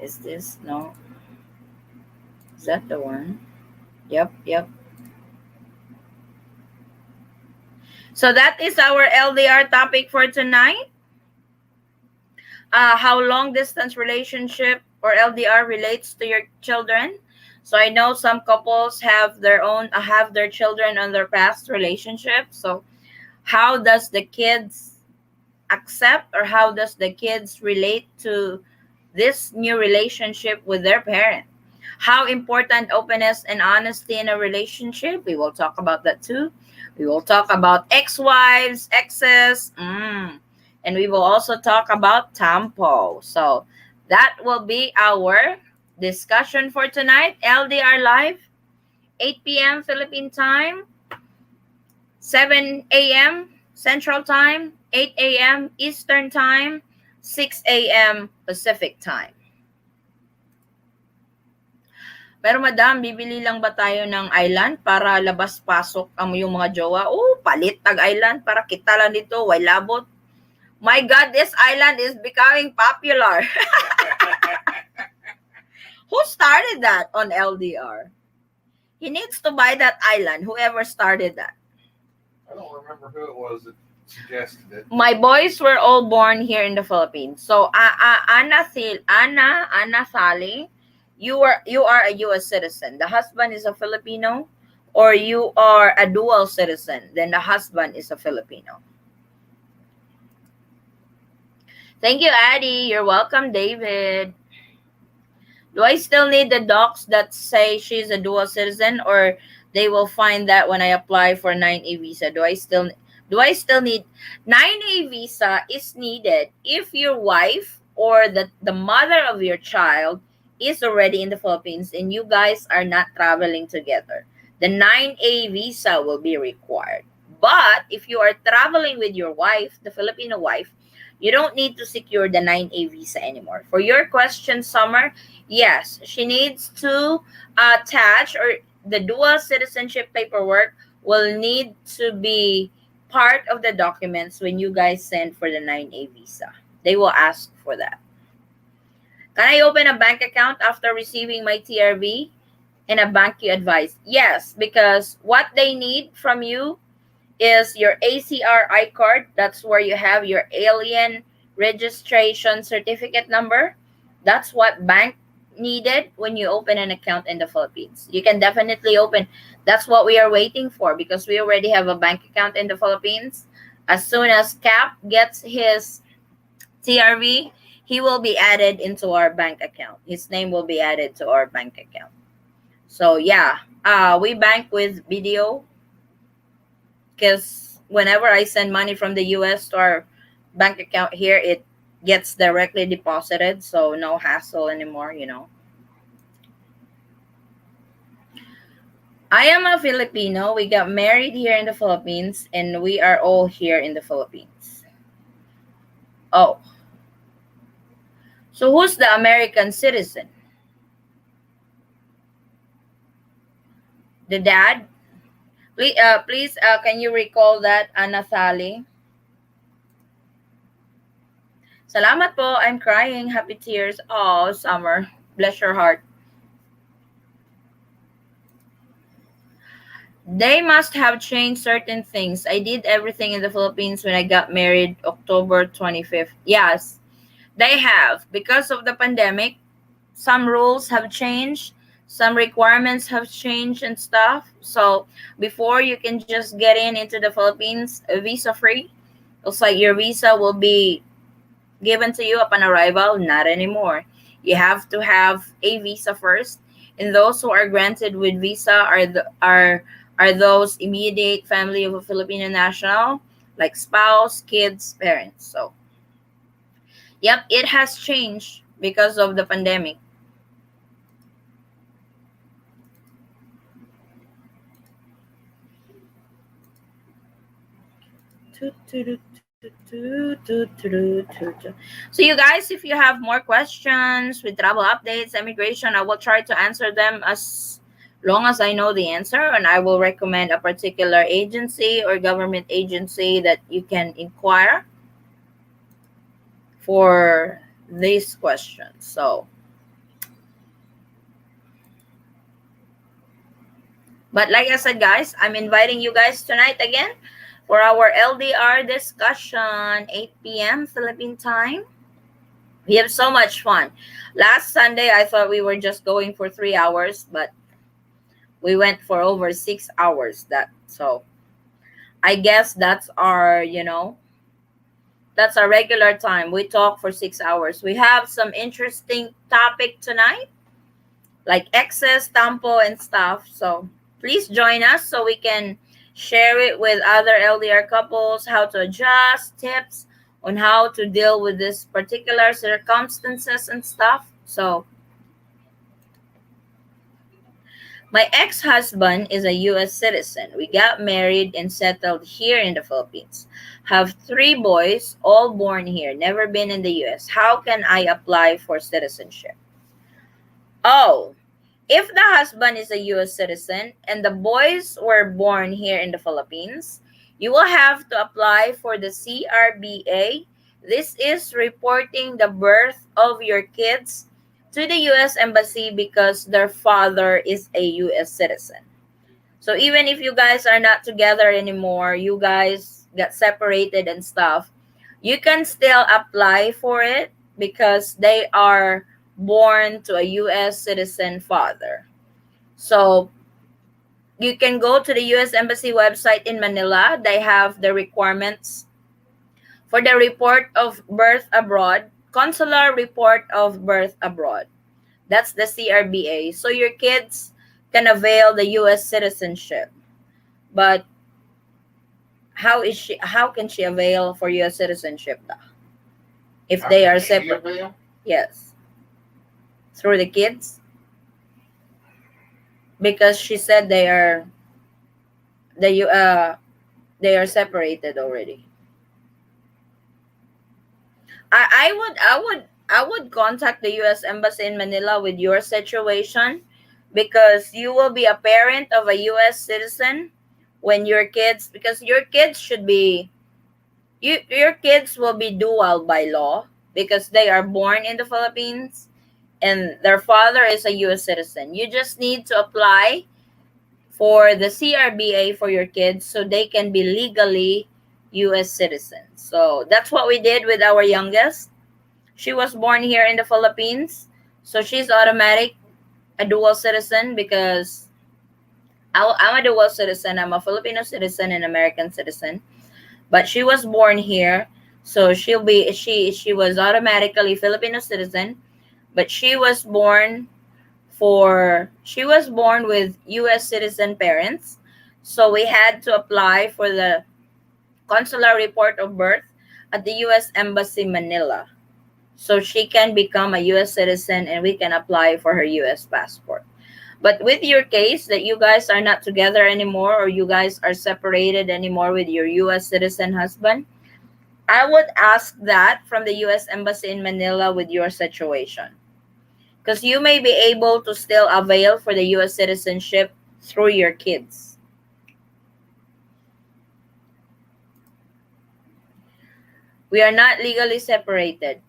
Is this no? Is that the one? Yep. So that is our LDR topic for tonight. How long distance relationship or LDR relates to your children. So I know some couples have their children on their past relationship. So how does the kids accept or how does the kids relate to this new relationship with their parent? How important openness and honesty in a relationship? We will talk about that too. We will talk about ex-wives, exes, and we will also talk about tampo. So that will be our discussion for tonight. LDR Live, 8 p.m. Philippine time, 7 a.m. Central Time, 8 a.m. Eastern Time, 6 a.m. Pacific Time. Pero madam, bibili lang ba tayo ng island para labas-pasok ang yung mga jowa? Oh, palit tag island para kita lang dito, way labot. My God, this island is becoming popular. Who started that on LDR? He needs to buy that island, whoever started that. I don't remember who it was that suggested it. My boys were all born here in the Philippines. So, Anna Sally, you are a U.S. citizen. The husband is a Filipino, or you are a dual citizen. Then the husband is a Filipino. Thank you, Addie. You're welcome, David. Do I still need the docs that say she's a dual citizen, or they will find that when I apply for 9A visa? Do I still need 9A visa is needed if your wife or the mother of your child is already in the Philippines and you guys are not traveling together. The 9A visa will be required. But if you are traveling with your wife, the Filipino wife, you don't need to secure the 9A visa anymore. For your question, Summer, yes, she needs to attach, or the dual citizenship paperwork will need to be part of the documents when you guys send for the 9A visa. They will ask for that. Can I open a bank account after receiving my TRV and a bank you advise? Yes, because what they need from you is your ACRI card. That's where you have your alien registration certificate number. That's what bank needed when you open an account in the Philippines. You can definitely open. That's what we are waiting for because we already have a bank account in the Philippines. As soon as Cap gets his TRV, he will be added into our bank account. His name will be added to our bank account. So yeah, we bank with BDO because whenever I send money from the US to our bank account here, it gets directly deposited. So no hassle anymore. I am a Filipino. We got married here in the Philippines and we are all here in the Philippines. Oh, so who's the American citizen? The dad? Please, can you recall that, Anathali? Salamat po. I'm crying. Happy tears. Oh, Summer. Bless your heart. They must have changed certain things. I did everything in the Philippines when I got married October 25th. Yes, they have. Because of the pandemic, some rules have changed, some requirements have changed and stuff. So before you can just get into the Philippines visa free. It's like your visa will be given to you upon arrival. Not anymore. You have to have a visa first, and those who are granted with visa are those immediate family of a Filipino national, like spouse, kids, parents. So, yep, it has changed because of the pandemic. So, you guys, if you have more questions with travel updates, immigration, I will try to answer them as long as I know the answer, and I will recommend a particular agency or government agency that you can inquire for these questions. So, but like I said, guys, I'm inviting you guys tonight again for our LDR discussion, 8 p.m. Philippine time. We have so much fun. Last Sunday, I thought we were just going for 3 hours, but we went for over 6 hours. So I guess that's our regular time. We talk for 6 hours. We have some interesting topic tonight, like excess, tampo, and stuff. So please join us so we can share it with other LDR couples, how to adjust, tips on how to deal with this particular circumstances and stuff. So my ex-husband is a US citizen. We got married and settled here in the Philippines. Have 3 boys, all born here, never been in the US. How can I apply for citizenship? Oh, if the husband is a US citizen and the boys were born here in the Philippines, you will have to apply for the CRBA. This is reporting the birth of your kids to the US Embassy because their father is a US citizen. So even if you guys are not together anymore, you guys got separated and stuff, you can still apply for it because they are born to a US citizen father. So you can go to the US Embassy website in Manila. They have the requirements for the report of birth abroad, consular report of birth abroad. That's the CRBA. So your kids can avail the US citizenship. But how can she avail for US citizenship if How they can are she separate? avail? Yes. Through the kids because she said they they are separated already. I would contact the US Embassy in Manila with your situation because you will be a parent of a US citizen when your kids because your kids will be dual by law because they are born in the Philippines and their father is a US citizen. You just need to apply for the CRBA for your kids so they can be legally US citizens. So that's what we did with our youngest. She was born here in the Philippines, so she's automatic a dual citizen because I'm a dual citizen. I'm a Filipino citizen and American citizen, but she was born here, so she was automatically Filipino citizen, but she was born with US citizen parents. So we had to apply for the consular report of birth at the US Embassy Manila. So she can become a US citizen and we can apply for her US passport. But with your case that you guys are not together anymore or you guys are separated anymore with your US citizen husband, I would ask that from the US Embassy in Manila with your situation. Because you may be able to still avail for the US citizenship through your kids. We are not legally separated.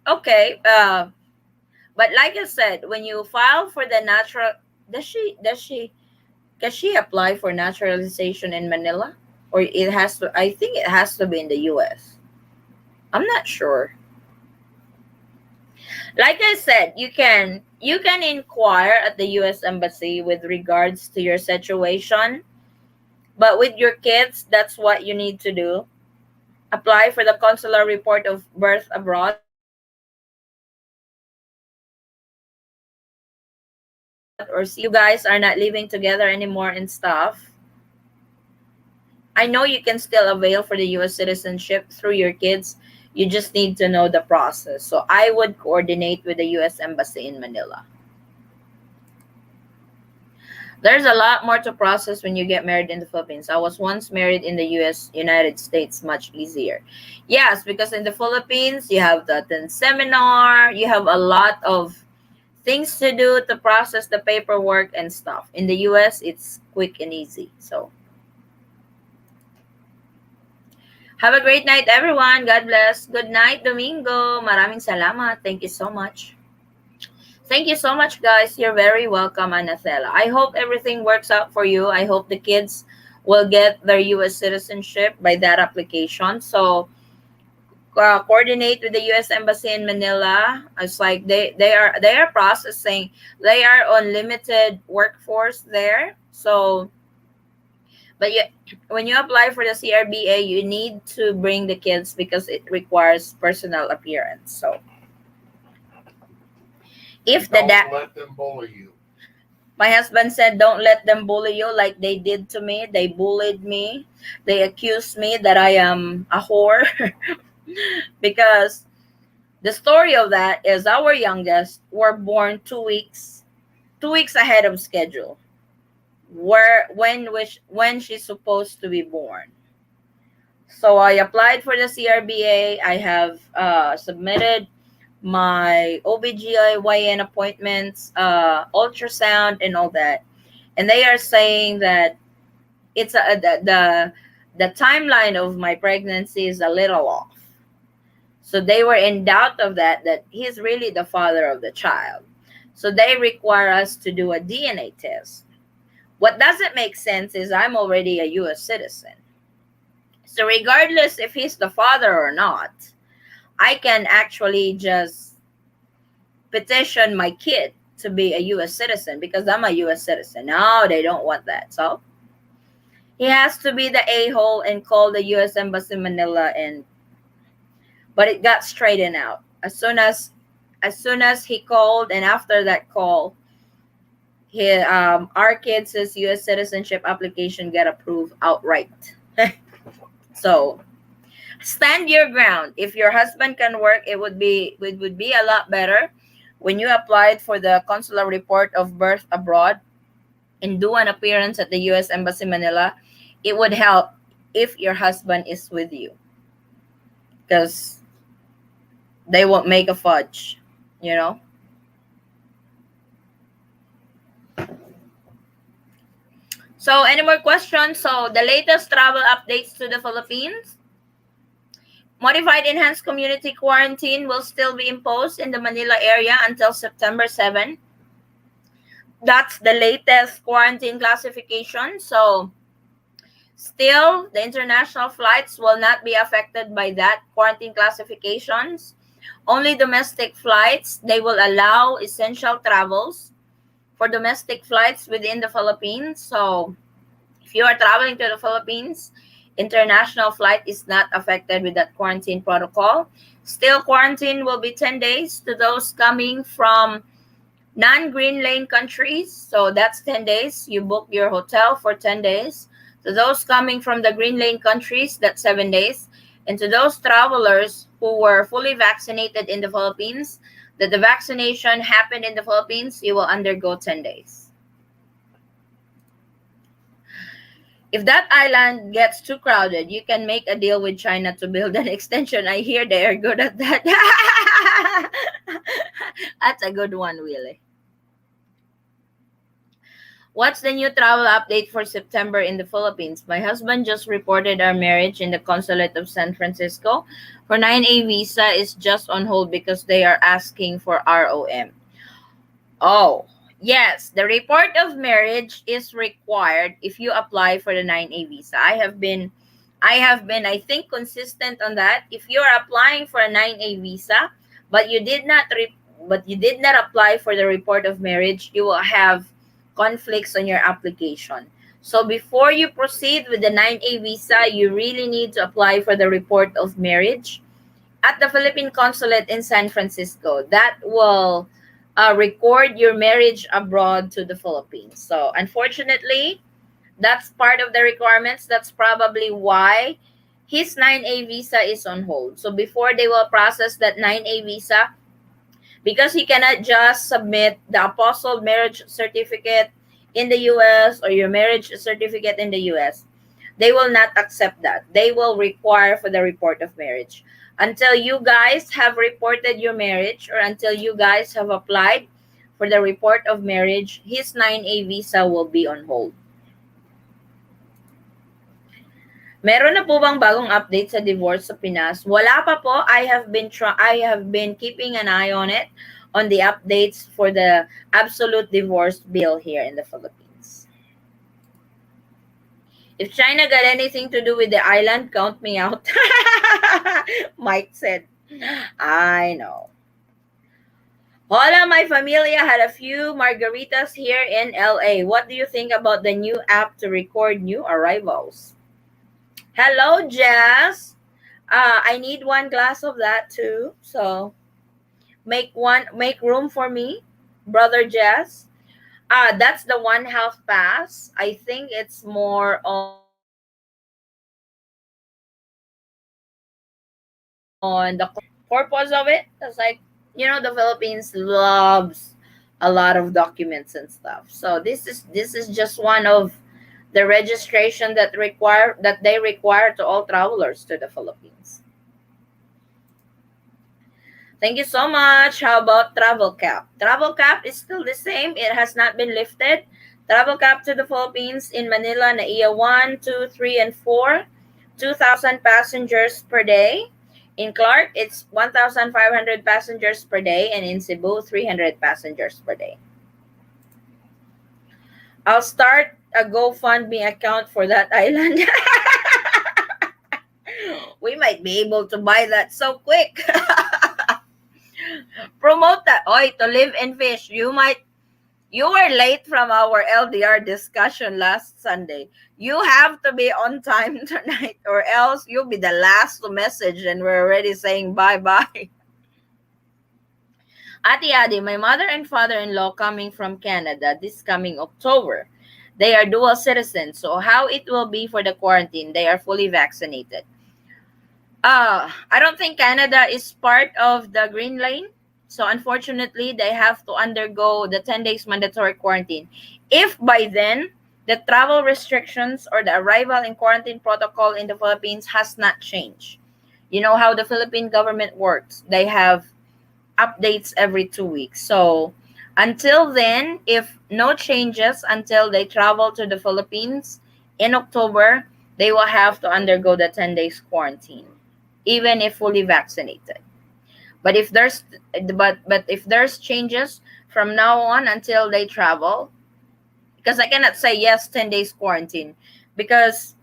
Okay, but like I said, when you file for the natural, does she apply for naturalization in Manila, or it has to? I think it has to be in the U.S. I'm not sure. Like I said, you can inquire at the U.S. Embassy with regards to your situation, but with your kids, that's what you need to do. Apply for the consular report of birth abroad or CRBA since you guys are not living together anymore and stuff. I know you can still avail for the US citizenship through your kids. You just need to know the process. So I would coordinate with the US Embassy in Manila. There's a lot more to process when you get married in the Philippines. I was once married in the United States, much easier. Yes, because in the Philippines, you have to attend seminar, you have a lot of things to do to process the paperwork and stuff. In the US, it's quick and easy. So have a great night, everyone. God bless. Good night, Domingo. Maraming salamat. Thank you so much. Thank you so much, guys. You're very welcome, Anathela. I hope everything works out for you. I hope the kids will get their U.S. citizenship by that application. So coordinate with the U.S. Embassy in Manila. It's like they are processing. They are on limited workforce there. So, but when you apply for the CRBA, you need to bring the kids because it requires personal appearance. So if the Don't let them bully you. my husband said, don't let them bully you like they did to me. They bullied me. They accused me that I am a whore. Because the story of that is our youngest were born 2 weeks ahead of schedule. When she's supposed to be born. So I applied for the CRBA. I have submitted my OBGYN appointments, ultrasound, and all that. And they are saying that the timeline of my pregnancy is a little off. So they were in doubt of that he's really the father of the child. So they require us to do a DNA test. What doesn't make sense is I'm already a US citizen. So regardless if he's the father or not, I can actually just petition my kid to be a US citizen because I'm a US citizen. No, they don't want that. So he has to be the a-hole and call the US Embassy Manila, but it got straightened out. As soon as he called, and after that call, our kid's US citizenship application got approved outright. So stand your ground. If your husband can work, it would be a lot better when you applied for the consular report of birth abroad and do an appearance at the US Embassy Manila. It would help if your husband is with you because they won't make a fudge, you know. So any more questions? So the latest travel updates to the Philippines. Modified enhanced community quarantine will still be imposed in the Manila area until September 7. That's the latest quarantine classification. So, still, the international flights will not be affected by that quarantine classifications. Only domestic flights, they will allow essential travels for domestic flights within the Philippines. So, if you are traveling to the Philippines, international flight is not affected with that quarantine protocol. Still, quarantine will be 10 days to those coming from non-green lane countries. So that's 10 days. You book your hotel for 10 days. To those coming from the green lane countries, that's 7 days. And to those travelers who were fully vaccinated in the Philippines, that the vaccination happened in the Philippines, you will undergo 10 days. If that island gets too crowded, you can make a deal with China to build an extension. I hear they are good at that. That's a good one, Willie. What's the new travel update for September in the Philippines? My husband just reported our marriage in the consulate of San Francisco. For 9A visa is just on hold because they are asking for ROM. Oh, yes, the report of marriage is required if you apply for the 9A visa. I think consistent on that. If you are applying for a 9A visa, but you did not apply for the report of marriage, you will have conflicts on your application. So before you proceed with the 9A visa, you really need to apply for the report of marriage at the Philippine consulate in San Francisco. That will record your marriage abroad to the Philippines. So unfortunately, that's part of the requirements. That's probably why his 9A visa is on hold. So before they will process that 9A visa, because he cannot just submit the apostle marriage certificate in the US or your marriage certificate in the US, they will not accept that. They will require for the report of marriage. Until you guys have reported your marriage or until you guys have applied for the report of marriage, his 9A visa will be on hold. Meron na po bang bagong update sa divorce sa Pinas? Wala pa po. I have been keeping an eye on it, on the updates for the absolute divorce bill here in the Philippines. If China got anything to do with the island, count me out. Mike said. I know. Hola, my familia had a few margaritas here in LA. What do you think about the new app to record new arrivals? Hello, Jess. I need one glass of that too. So make room for me, brother Jess. That's the 1/2 pass. I think it's more on the purpose of it. It's like, the Philippines loves a lot of documents and stuff. So this is just one of the registration that they require to all travelers to the Philippines. Thank you so much. How about travel cap? Travel cap is still the same. It has not been lifted. Travel cap to the Philippines in Manila, NAIA 1, 2, 3, and 4, 2,000 passengers per day. In Clark, it's 1,500 passengers per day, and in Cebu, 300 passengers per day. I'll start a GoFundMe account for that island. We might be able to buy that so quick. Promote that. Oi, to live and fish. You were late from our LDR discussion last Sunday. You have to be on time tonight or else you'll be the last to message and we're already saying bye-bye. Ati Adi, my mother and father-in-law coming from Canada this coming October. They are dual citizens, so how it will be for the quarantine? They are fully vaccinated. I don't think Canada is part of the green lane. So unfortunately, they have to undergo the 10 days mandatory quarantine. If by then, the travel restrictions or the arrival and quarantine protocol in the Philippines has not changed. You know how the Philippine government works. They have updates every 2 weeks. So until then, if no changes until they travel to the Philippines in October, they will have to undergo the 10 days quarantine. even if fully vaccinated. But if there's but if there's changes from now on until they travel, because I cannot say yes 10 days quarantine because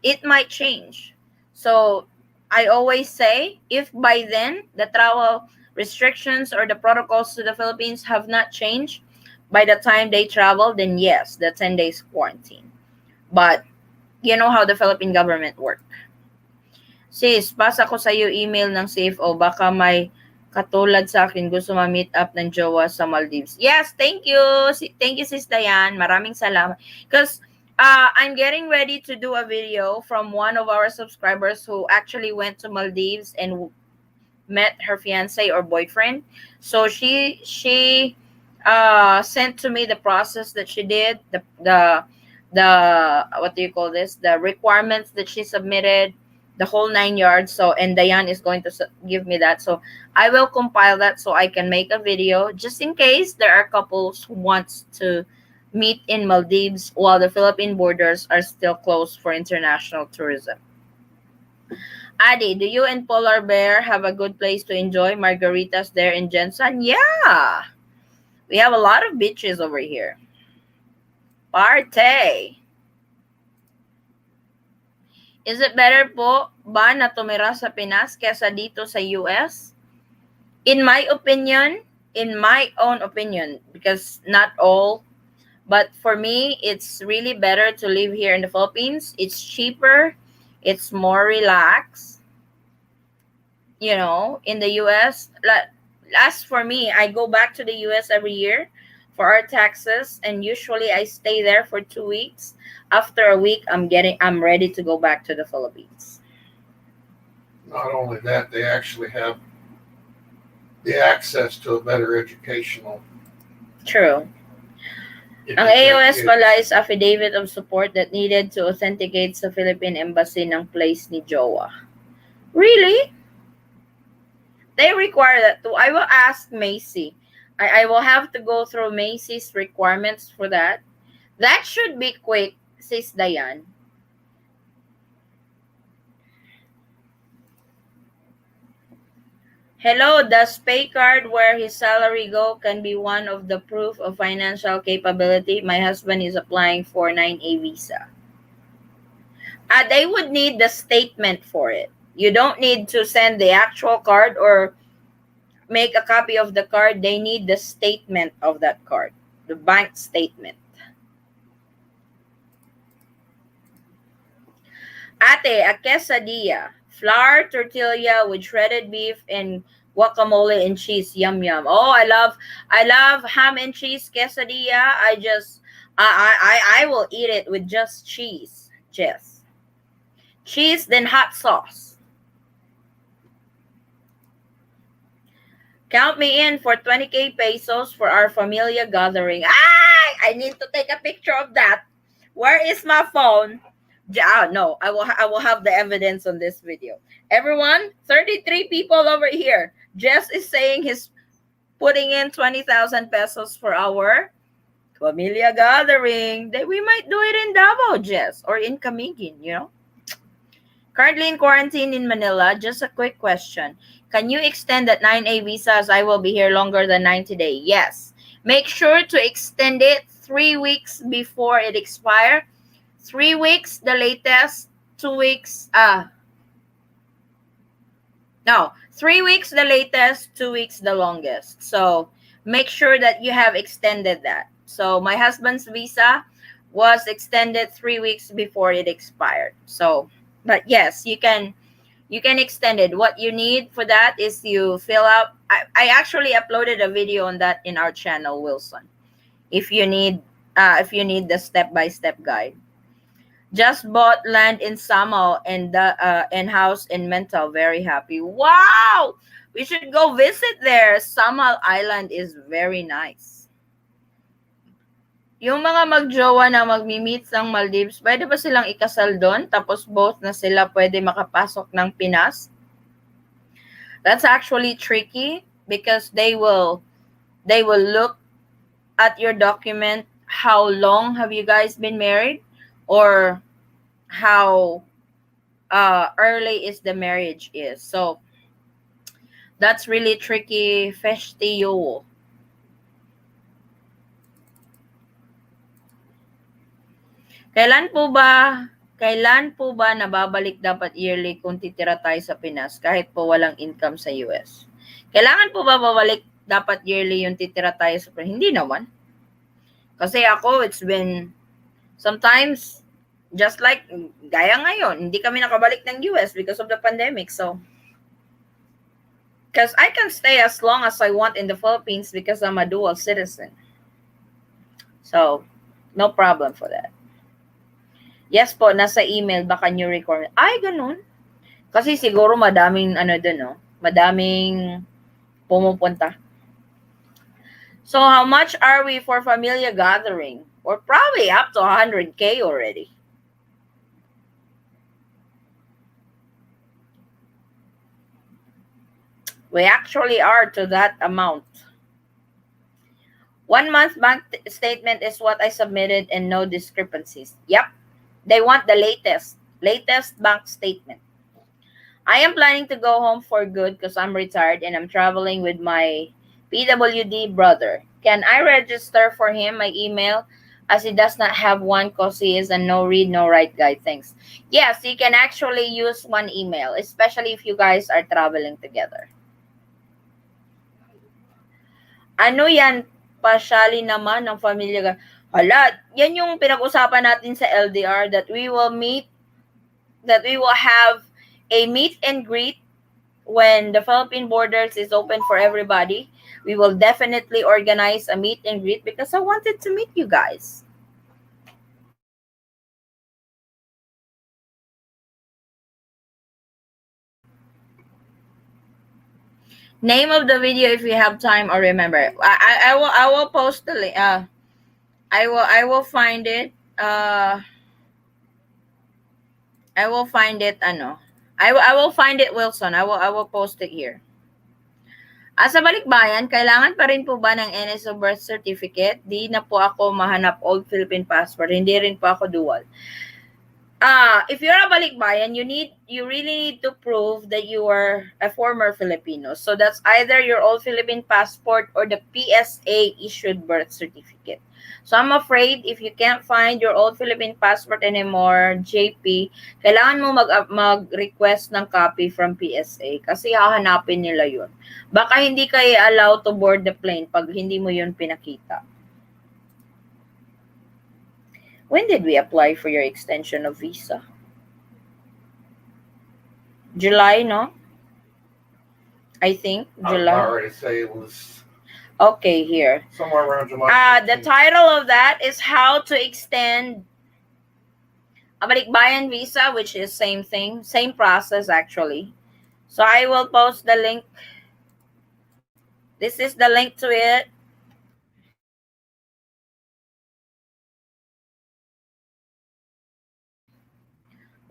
it might change. So I always say if by then the travel restrictions or the protocols to the Philippines have not changed by the time they travel, then yes, the 10 days quarantine. But you know how the Philippine government works. Sis, pasa ko sa iyo email ng CFO. Baka may katulad sa akin gusto ma-meet up ng jowa sa Maldives. Yes, thank you. Thank you, Sis Dayan. Maraming salamat. Because I'm getting ready to do a video from one of our subscribers who actually went to Maldives and met her fiance or boyfriend. So she sent to me the process that she did, the what do you call this? The requirements that she submitted, the whole 9 yards. So and Diane is going to give me that. So I will compile that so I can make a video just in case there are couples who wants to meet in Maldives while the Philippine borders are still closed for international tourism. Adi, do you and Polar Bear have a good place to enjoy margaritas there in Jensen? Yeah, we have a lot of beaches over here. Parte. Is it better po ba na tumira sa Pinas kesa dito sa US? In my own opinion, because not all, but for me, it's really better to live here in the Philippines. It's cheaper. It's more relaxed. You know, in the US, as for me, I go back to the US every year for our taxes, and usually I stay there for 2 weeks. After a week, I'm ready to go back to the Philippines. Not only that, they actually have the access to a better educational. True. Ang AOS pala is affidavit of support that needed to authenticate sa Philippine Embassy ng place ni Jowa. Really? They require that too. I will ask Macy. I will have to go through Macy's requirements for that. That should be quick, says Diane. Hello, does pay card where his salary go can be one of the proof of financial capability? My husband is applying for 9A visa. They would need the statement for it. You don't need to send the actual card or make a copy of the card. They need the statement of that card, the bank statement. Ate, a quesadilla, flour tortilla with shredded beef and guacamole and cheese. Yum yum. Oh, I love ham and cheese quesadilla. I will eat it with just cheese. Just cheese, then hot sauce. Count me in for 20K pesos for our familia gathering. I need to take a picture of that. Where is my phone? No, I will have the evidence on this video. Everyone, 33 people over here. Jess is saying he's putting in 20,000 pesos for our familia gathering. We might do it in Davao, Jess, or in Camiguin, you know. Currently in quarantine in Manila, just a quick question. Can you extend that 9A visa as I will be here longer than 90 days? Yes. Make sure to extend it 3 weeks before it expires. 3 weeks, the latest. 2 weeks, 3 weeks, the latest. 2 weeks, the longest. So make sure that you have extended that. So my husband's visa was extended 3 weeks before it expired. So, but yes, you can extend it. What you need for that is you fill out. I actually uploaded a video on that in our channel, Wilson. If you need the step-by-step guide. Just bought land in Samao and house in Mental. Very happy. Wow! We should go visit there. Samao Island is very nice. Yung mga magjowa na magmi-meet ng Maldives, pwede ba silang ikasal doon? Tapos both na sila pwede makapasok ng Pinas? That's actually tricky because they will look at your document. How long have you guys been married? Or how early is the marriage is. So that's really tricky. Festiyo. Kailan po ba Kailan po ba nababalik dapat yearly kung titira tayo sa Pinas kahit po walang income sa US? Kailangan po ba babalik dapat yearly yung titira tayo sa Pinas? Hindi naman. Kasi ako, it's been sometimes just like gaya ngayon, hindi kami nakabalik ng US because of the pandemic. So, because I can stay as long as I want in the Philippines because I'm a dual citizen. So, no problem for that. Yes po, nasa email, baka new requirement. Ay, ganun. Kasi siguro madaming dun, no? Madaming pumupunta. So, how much are we for familia gathering? We're probably up to 100K already. We actually are to that amount. 1 month bank statement is what I submitted and no discrepancies. Yep. They want the latest bank statement. I am planning to go home for good because I'm retired and I'm traveling with my PWD brother. Can I register for him my email as he does not have one because he is a no read, no write guy? Thanks. Yes, you can actually use one email, especially if you guys are traveling together. Ano yan? Pasyali naman ng pamilya. Hala, yan yung pinag-usapan natin sa LDR that we will have a meet and greet when the Philippine borders is open for everybody. We will definitely organize a meet and greet because I wanted to meet you guys. Name of the video if you have time or remember. I will post the link. I will find it. I will find it. I will find it, Wilson. I will post it here. Sa balikbayan, kailangan pa rin po ba ng NSO birth certificate? Di na po ako mahanap old Philippine passport. Hindi rin po ako dual. If you're a balikbayan, you really need to prove that you are a former Filipino. So that's either your old Philippine passport or the PSA issued birth certificate. So I'm afraid if you can't find your old Philippine passport anymore, JP, kailangan mo mag-request ng copy from PSA kasi hahanapin nila yun. Baka hindi kayo allowed to board the plane pag hindi mo yun pinakita. When did we apply for your extension of visa? July, no? I think July. I already say it was okay here. Somewhere around July. The title of that is How to Extend a Balikbayan Visa, which is same thing, same process actually. So I will post the link. This is the link to it.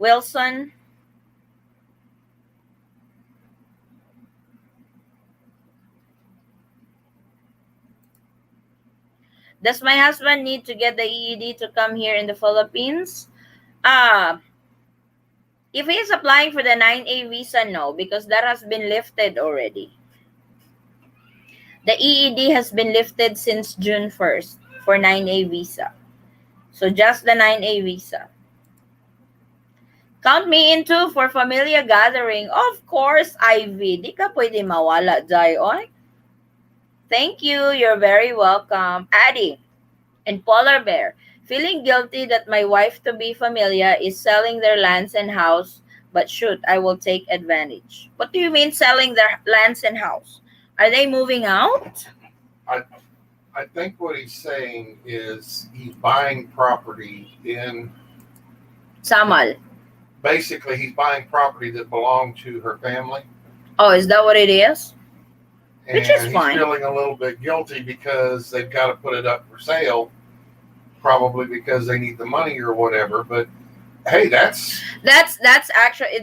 Wilson. Does my husband need to get the EED to come here in the Philippines? If he is applying for the 9A visa, no, because that has been lifted already. The EED has been lifted since June 1st for 9A visa. So just the 9A visa. Count me in too for familia gathering. Of course, Ivy. Di ka pwede mawala, Jayon. Thank you. You're very welcome. Addie and Polar Bear. Feeling guilty that my wife-to-be familia is selling their lands and house, but shoot, I will take advantage. What do you mean selling their lands and house? Are they moving out? I think what he's saying is he's buying property in Samal. Basically, he's buying property that belonged to her family. Oh, is that what it is? Which is fine. He's feeling a little bit guilty because they've got to put it up for sale, probably because they need the money or whatever. But hey, that's actually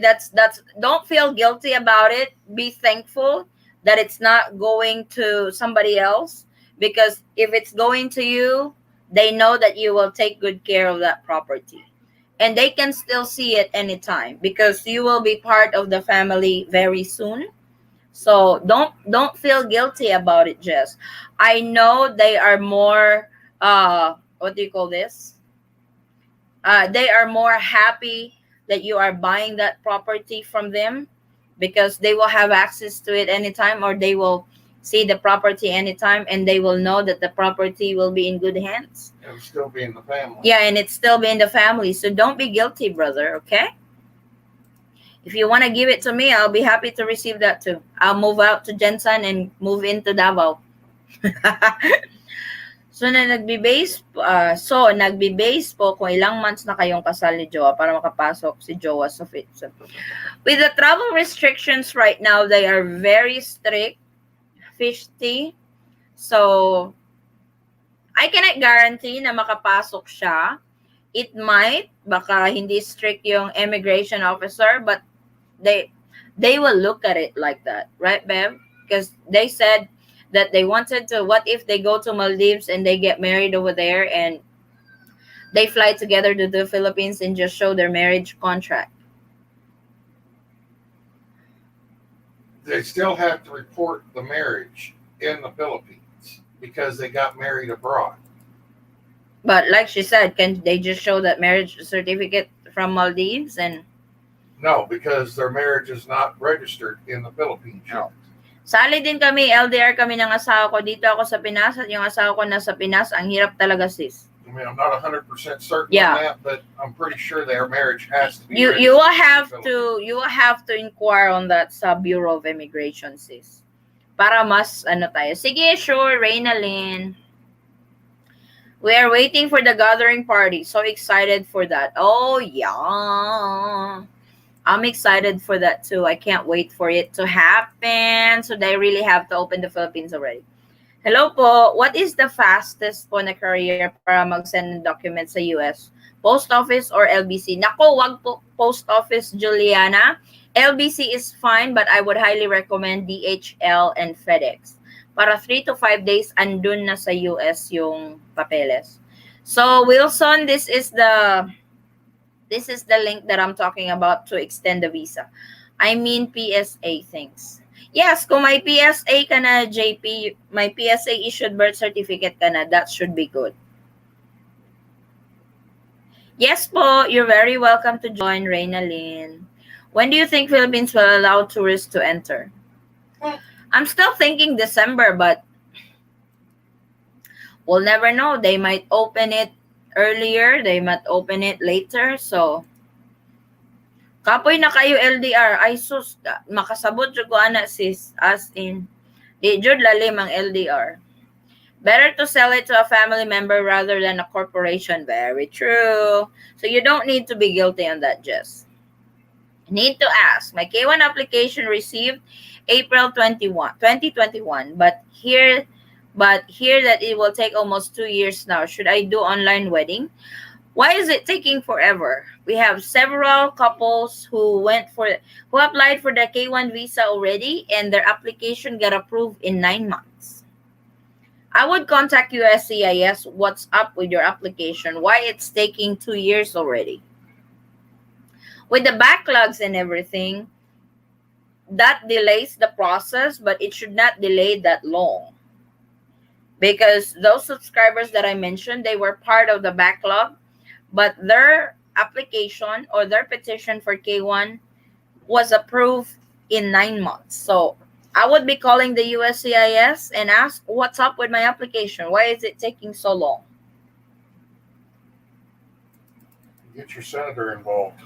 don't feel guilty about it. Be thankful that it's not going to somebody else, because if it's going to you, they know that you will take good care of that property. and they can still see it anytime because you will be part of the family very soon. So don't feel guilty about it, Jess. I know they are more what do you call this? They are more happy that you are buying that property from them because they will have access to it anytime, or they will see the property anytime, and they will know that the property will be in good hands. It'll still be in the family. Yeah, and it's still be in the family. So don't be guilty, brother, okay? If you want to give it to me, I'll be happy to receive that too. I'll move out to Jensen and move into Davao. Nagbe-base po kung ilang months na kayong kasal ni Jowa para makapasok si Jowa sa FITSA. With the travel restrictions right now, they are very strict, 50. So, I cannot guarantee na makapasok siya. It might, baka hindi strict yung immigration officer, but they will look at it like that, right, Bev? Because they said that they wanted to, what if they go to Maldives and they get married over there and they fly together to the Philippines and just show their marriage contract? They still have to report the marriage in the Philippines because they got married abroad. But like she said, can they just show that marriage certificate from Maldives? And no, because their marriage is not registered in the Philippines. No. Sali din kami, LDR kami ng asawa ko. Dito ako sa Pinas at yung asawa ko nasa Pinas. Ang hirap talaga, sis. I mean, I'm not 100% certain on that, but I'm pretty sure their marriage has to be you will have to inquire on that sa Bureau of Immigration, sis. Para mas tayo. Sige, sure, Reynalyn. We are waiting for the gathering party. So excited for that. Oh, yeah. I'm excited for that too. I can't wait for it to happen. So they really have to open the Philippines already. Hello po. What is the fastest po na career para mag-send ng documents sa US? Post office or LBC? Nako, wag po post office, Juliana. LBC is fine, but I would highly recommend DHL and FedEx. Para 3 to 5 days, andun na sa US yung papeles. So, Wilson, this is the link that I'm talking about to extend the visa. I mean PSA things. Yes, kung may PSA ka na, JP, may PSA issued birth certificate ka na, that should be good. Yes po, you're very welcome to join, Reynalyn. When do you think Philippines will allow tourists to enter? I'm still thinking December, but we'll never know. They might open it earlier, they might open it later. So, kapoy na kayo LDR. Ay sus, makasabot jud ko ana sis. As in, di jud lalim ang LDR. Better to sell it to a family member rather than a corporation. Very true. So you don't need to be guilty on that, Jess. Need to ask. My K1 application received April 2021, but here that it will take almost 2 years now. Should I do online wedding? Why is it taking forever? We have several couples who applied for the K1 visa already, and their application got approved in 9 months. I would contact USCIS. What's up with your application? Why it's taking 2 years already? With the backlogs and everything, that delays the process, but it should not delay that long. Because those subscribers that I mentioned, they were part of the backlog, but their application or their petition for K1 was approved in 9 months. So I would be calling the USCIS and ask, what's up with my application? Why is it taking so long? Get your senator involved.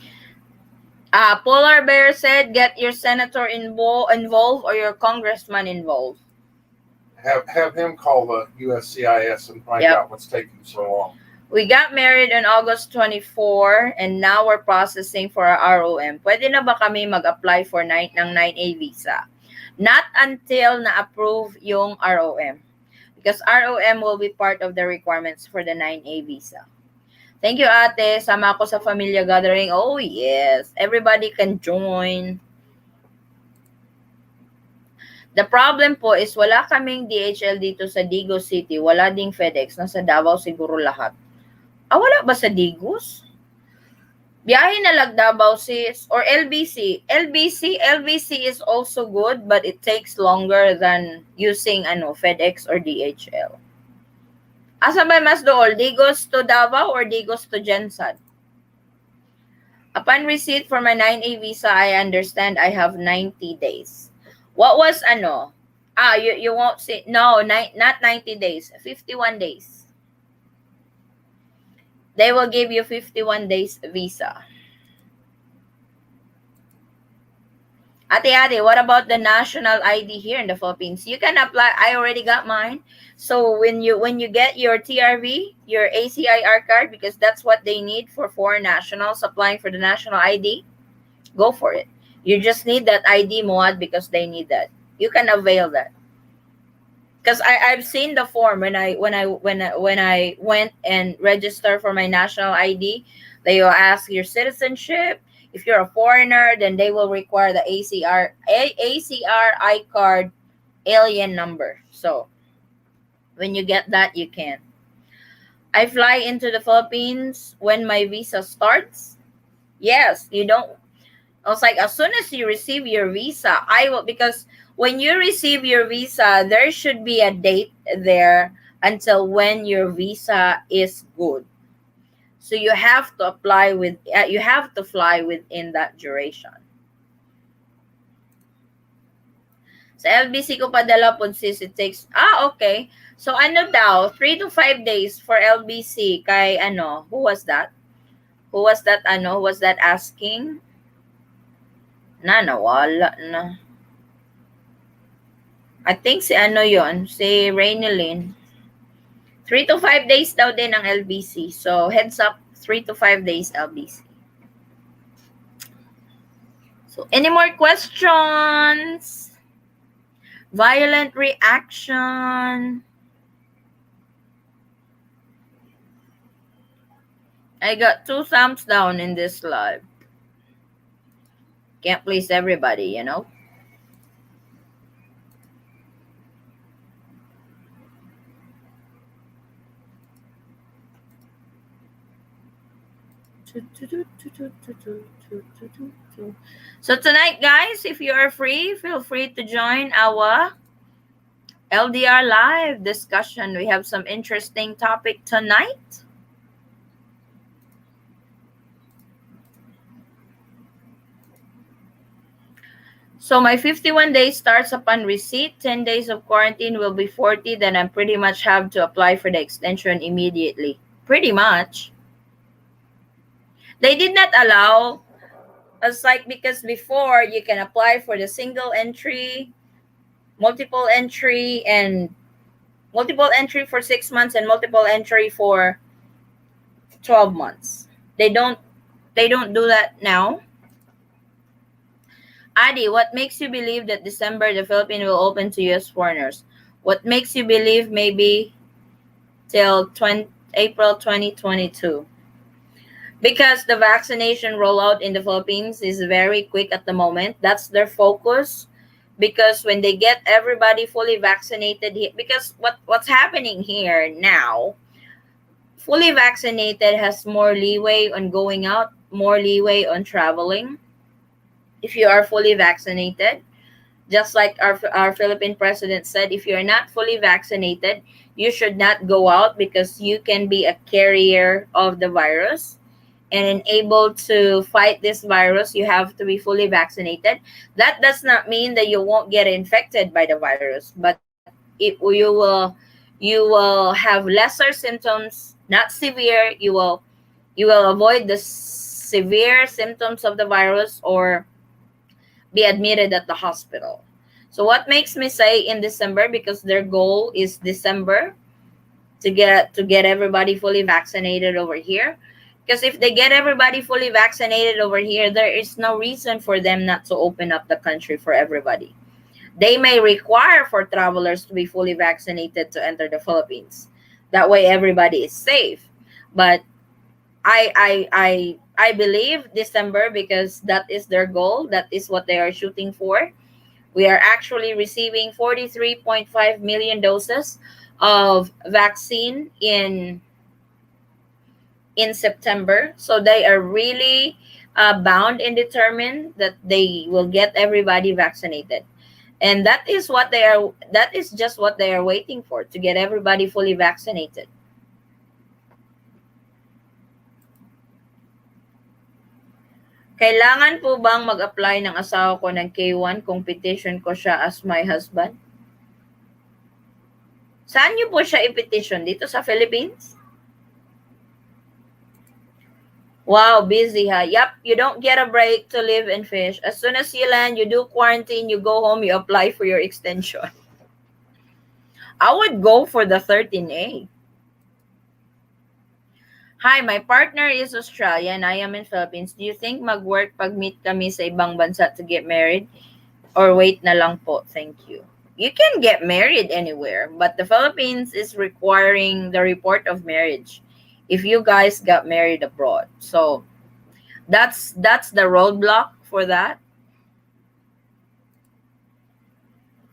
Polar Bear said, get your senator involved or your congressman involved. Have him call the USCIS and find out what's taking so long. We got married on August 24 and now we're processing for our ROM. Pwede na ba kami mag-apply for ng 9A visa? Not until na-approve yung ROM. Because ROM will be part of the requirements for the 9A visa. Thank you, ate. Sama ako sa familia gathering. Oh, yes. Everybody can join. The problem po is wala kaming DHL dito sa Digos City. Wala ding FedEx. Nasa Davao siguro lahat. Wala ba sa Digos? Biyahe na lang Davao sis or LBC. LBC is also good but it takes longer than using FedEx or DHL. Asa ba mas dool? Digos to Davao or Digos to Jensen? Upon receipt for my 9A visa, I understand I have 90 days. What was you won't see. No, not 90 days. 51 days. They will give you 51 days visa. Ate, what about the national ID here in the Philippines? You can apply. I already got mine. So when you get your TRV, your ACIR card, because that's what they need for foreign nationals applying for the national ID, go for it. You just need that ID, Muad, because they need that. You can avail that. Because I've seen the form when I went and registered for my national ID. They will ask your citizenship. If you're a foreigner, then they will require the ACR I card alien number. So when you get that, you can. I fly into the Philippines when my visa starts. Yes, you don't. I was like, as soon as you receive your visa, I will, because when you receive your visa, there should be a date there until when your visa is good. So you have to you have to fly within that duration. Sa LBC ko padala po sis, it takes, okay. So ano daw, 3 to 5 days for LBC kay who was that? Who was that asking? Nawala na. I think si yon, si Rainilyn. 3 to 5 days daw din ang LBC. So, heads up, 3 to 5 days LBC. So, any more questions? Violent reaction. I got 2 thumbs down in this live. Can't please everybody, you know? So tonight, guys, if you are free, feel free to join our LDR live discussion. We have some interesting topic tonight. So my 51 days starts upon receipt. 10 days of quarantine will be 40. Then I pretty much have to apply for the extension immediately. Pretty much. They did not allow, it's like, because before you can apply for the single entry, multiple entry, and multiple entry for 6 months and multiple entry for 12 months. They don't do that now. Adi, what makes you believe that December the Philippines will open to US foreigners? What makes you believe maybe till April 2022? Because the vaccination rollout in the Philippines is very quick at the moment. That's their focus. Because when they get everybody fully vaccinated, because what's happening here now, fully vaccinated has more leeway on going out, more leeway on traveling. If you are fully vaccinated, just like our Philippine president said, if you're not fully vaccinated, you should not go out because you can be a carrier of the virus. And able to fight this virus, you have to be fully vaccinated. That does not mean that you won't get infected by the virus, but you will have lesser symptoms, not severe. You will avoid the severe symptoms of the virus or be admitted at the hospital. So what makes me say in December, because their goal is December to get everybody fully vaccinated over here. Because if they get everybody fully vaccinated over here, there is no reason for them not to open up the country for everybody. They may require for travelers to be fully vaccinated to enter the Philippines. That way everybody is safe. But I believe December, because that is their goal. That is what they are shooting for. We are actually receiving 43.5 million doses of vaccine in September. So they are really bound and determined that they will get everybody vaccinated. And that is just what they are waiting for, to get everybody fully vaccinated. Kailangan po bang mag-apply ng asawa ko ng K1 kung petition ko siya as my husband? Saan niyo po siya i-petition? Dito sa Philippines? Wow, busy ha. Yup, you don't get a break to live and fish. As soon as you land, you do quarantine, you go home, you apply for your extension. I would go for the 13A. Hi, my partner is Australian. I am in Philippines. Do you think mag-work pag-meet kami sa ibang bansa to get married? Or wait na lang po? Thank you. You can get married anywhere, but the Philippines is requiring the report of marriage if you guys got married abroad. So that's the roadblock for that.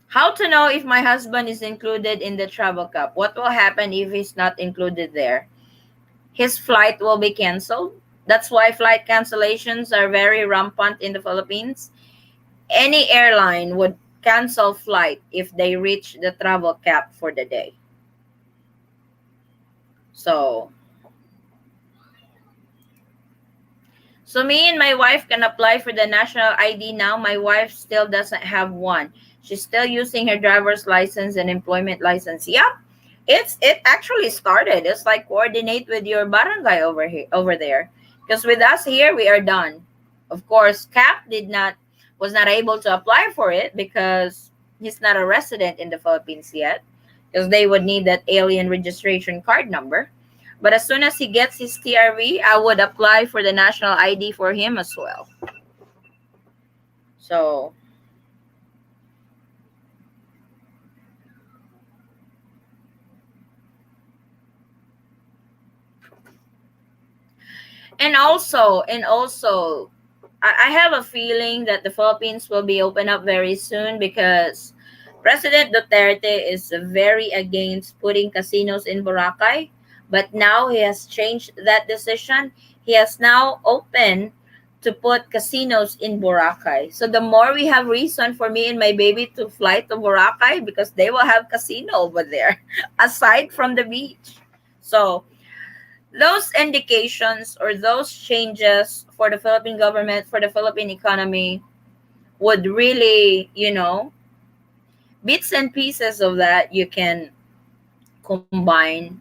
How to know if my husband is included in the travel cap? What will happen if he's not included there? His flight will be canceled. That's why flight cancellations are very rampant in the Philippines. Any airline would cancel flight if they reach the travel cap for the day. So me and my wife can apply for the national ID now. My wife still doesn't have one. She's still using her driver's license and employment license. Yep. It actually started. It's like coordinate with your barangay over there. Because with us here we are done. Of course, Cap was not able to apply for it because he's not a resident in the Philippines yet. Because they would need that alien registration card number. But as soon as he gets his TRV, I would apply for the national ID for him as well. So, and also, I have a feeling that the Philippines will be open up very soon because President Duterte is very against putting casinos in Boracay, but now he has changed that decision. He has now opened to put casinos in Boracay. So the more we have reason for me and my baby to fly to Boracay because they will have casino over there aside from the beach. So those indications or those changes for the Philippine government, for the Philippine economy, would really, bits and pieces of that you can combine.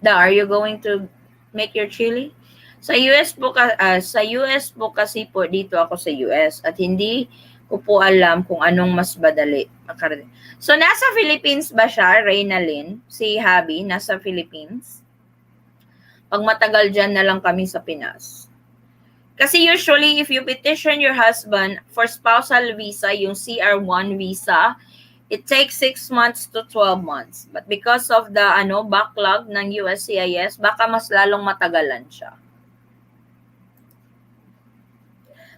Are you going to make your chili? Sa US po dito ako sa US at hindi ko po alam kung anong mas madali. So nasa Philippines ba siya, Reynalyn? Si Habi nasa Philippines? Pag matagal dyan na lang kami sa Pinas. Kasi usually, if you petition your husband for spousal visa, yung CR1 visa, it takes 6 months to 12 months. But because of the backlog ng USCIS, baka mas lalong matagalan siya.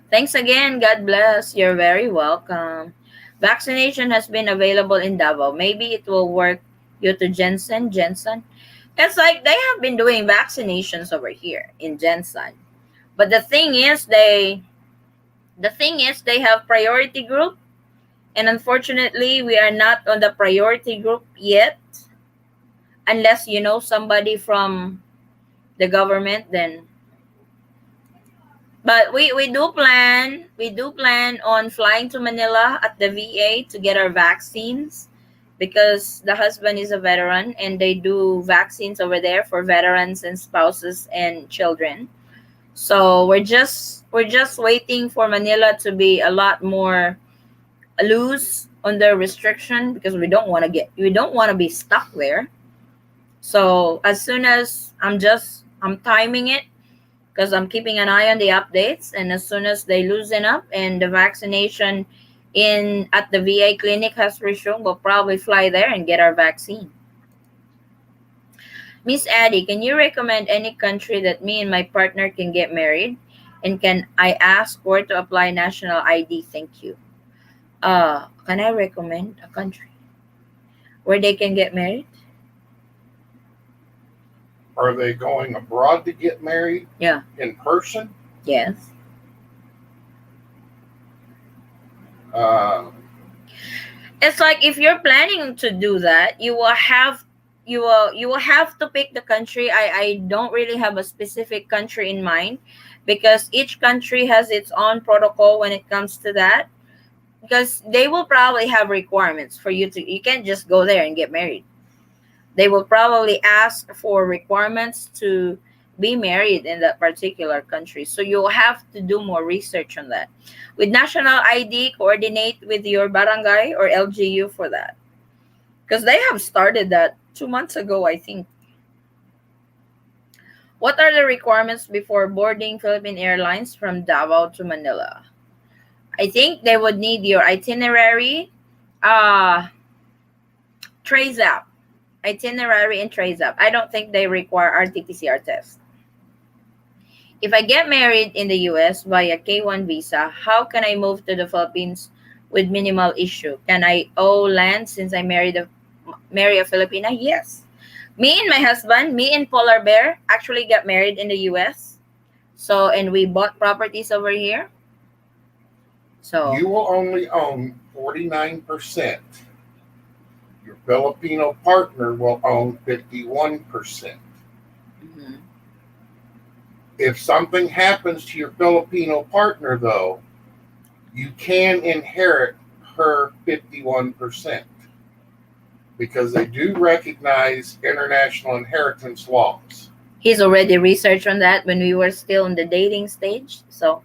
Thanks again. God bless. You're very welcome. Vaccination has been available in Davao. Maybe it will work you to Jensen. It's like they have been doing vaccinations over here in Jensen. But the thing is they have priority group, and unfortunately we are not on the priority group yet, unless you know somebody from the government then. But we do plan on flying to Manila at the VA to get our vaccines because the husband is a veteran and they do vaccines over there for veterans and spouses and children. So we're just waiting for Manila to be a lot more loose on their restriction because we don't want to be stuck there. So as soon as I'm timing it because I'm keeping an eye on the updates, and as soon as they loosen up and the vaccination at the VA clinic has resumed, we'll probably fly there and get our vaccine. Miss Addie, can you recommend any country that me and my partner can get married? And can I ask where to apply national ID? Thank you. Can I recommend a country? where they can get married? Are they going abroad to get married? Yeah. In person? Yes. Uh, It's like if you're planning to do that, you will have to pick the country. I don't really have a specific country in mind because each country has its own protocol when it comes to that. Because they will probably have requirements for you can't just go there and get married. They will probably ask for requirements to be married in that particular country. So you'll have to do more research on that. With national ID, coordinate with your barangay or LGU for that. Because they have started that 2 months ago, I think. What are the requirements before boarding Philippine Airlines from Davao to Manila? I think they would need your itinerary, uh, trace app. Itinerary and trace app. I don't think they require RT-PCR test. If I get married in the US via K1 visa, how can I move to the Philippines with minimal issue? Can I owe land since I marry a Filipina? Yes. Me and my husband, me and Polar Bear, actually got married in the US. So, and we bought properties over here. So, you will only own 49%. Your Filipino partner will own 51%. mhm. If something happens to your Filipino partner, though, you can inherit her 51% because they do recognize international inheritance laws. He's already researched on that when we were still in the dating stage. So,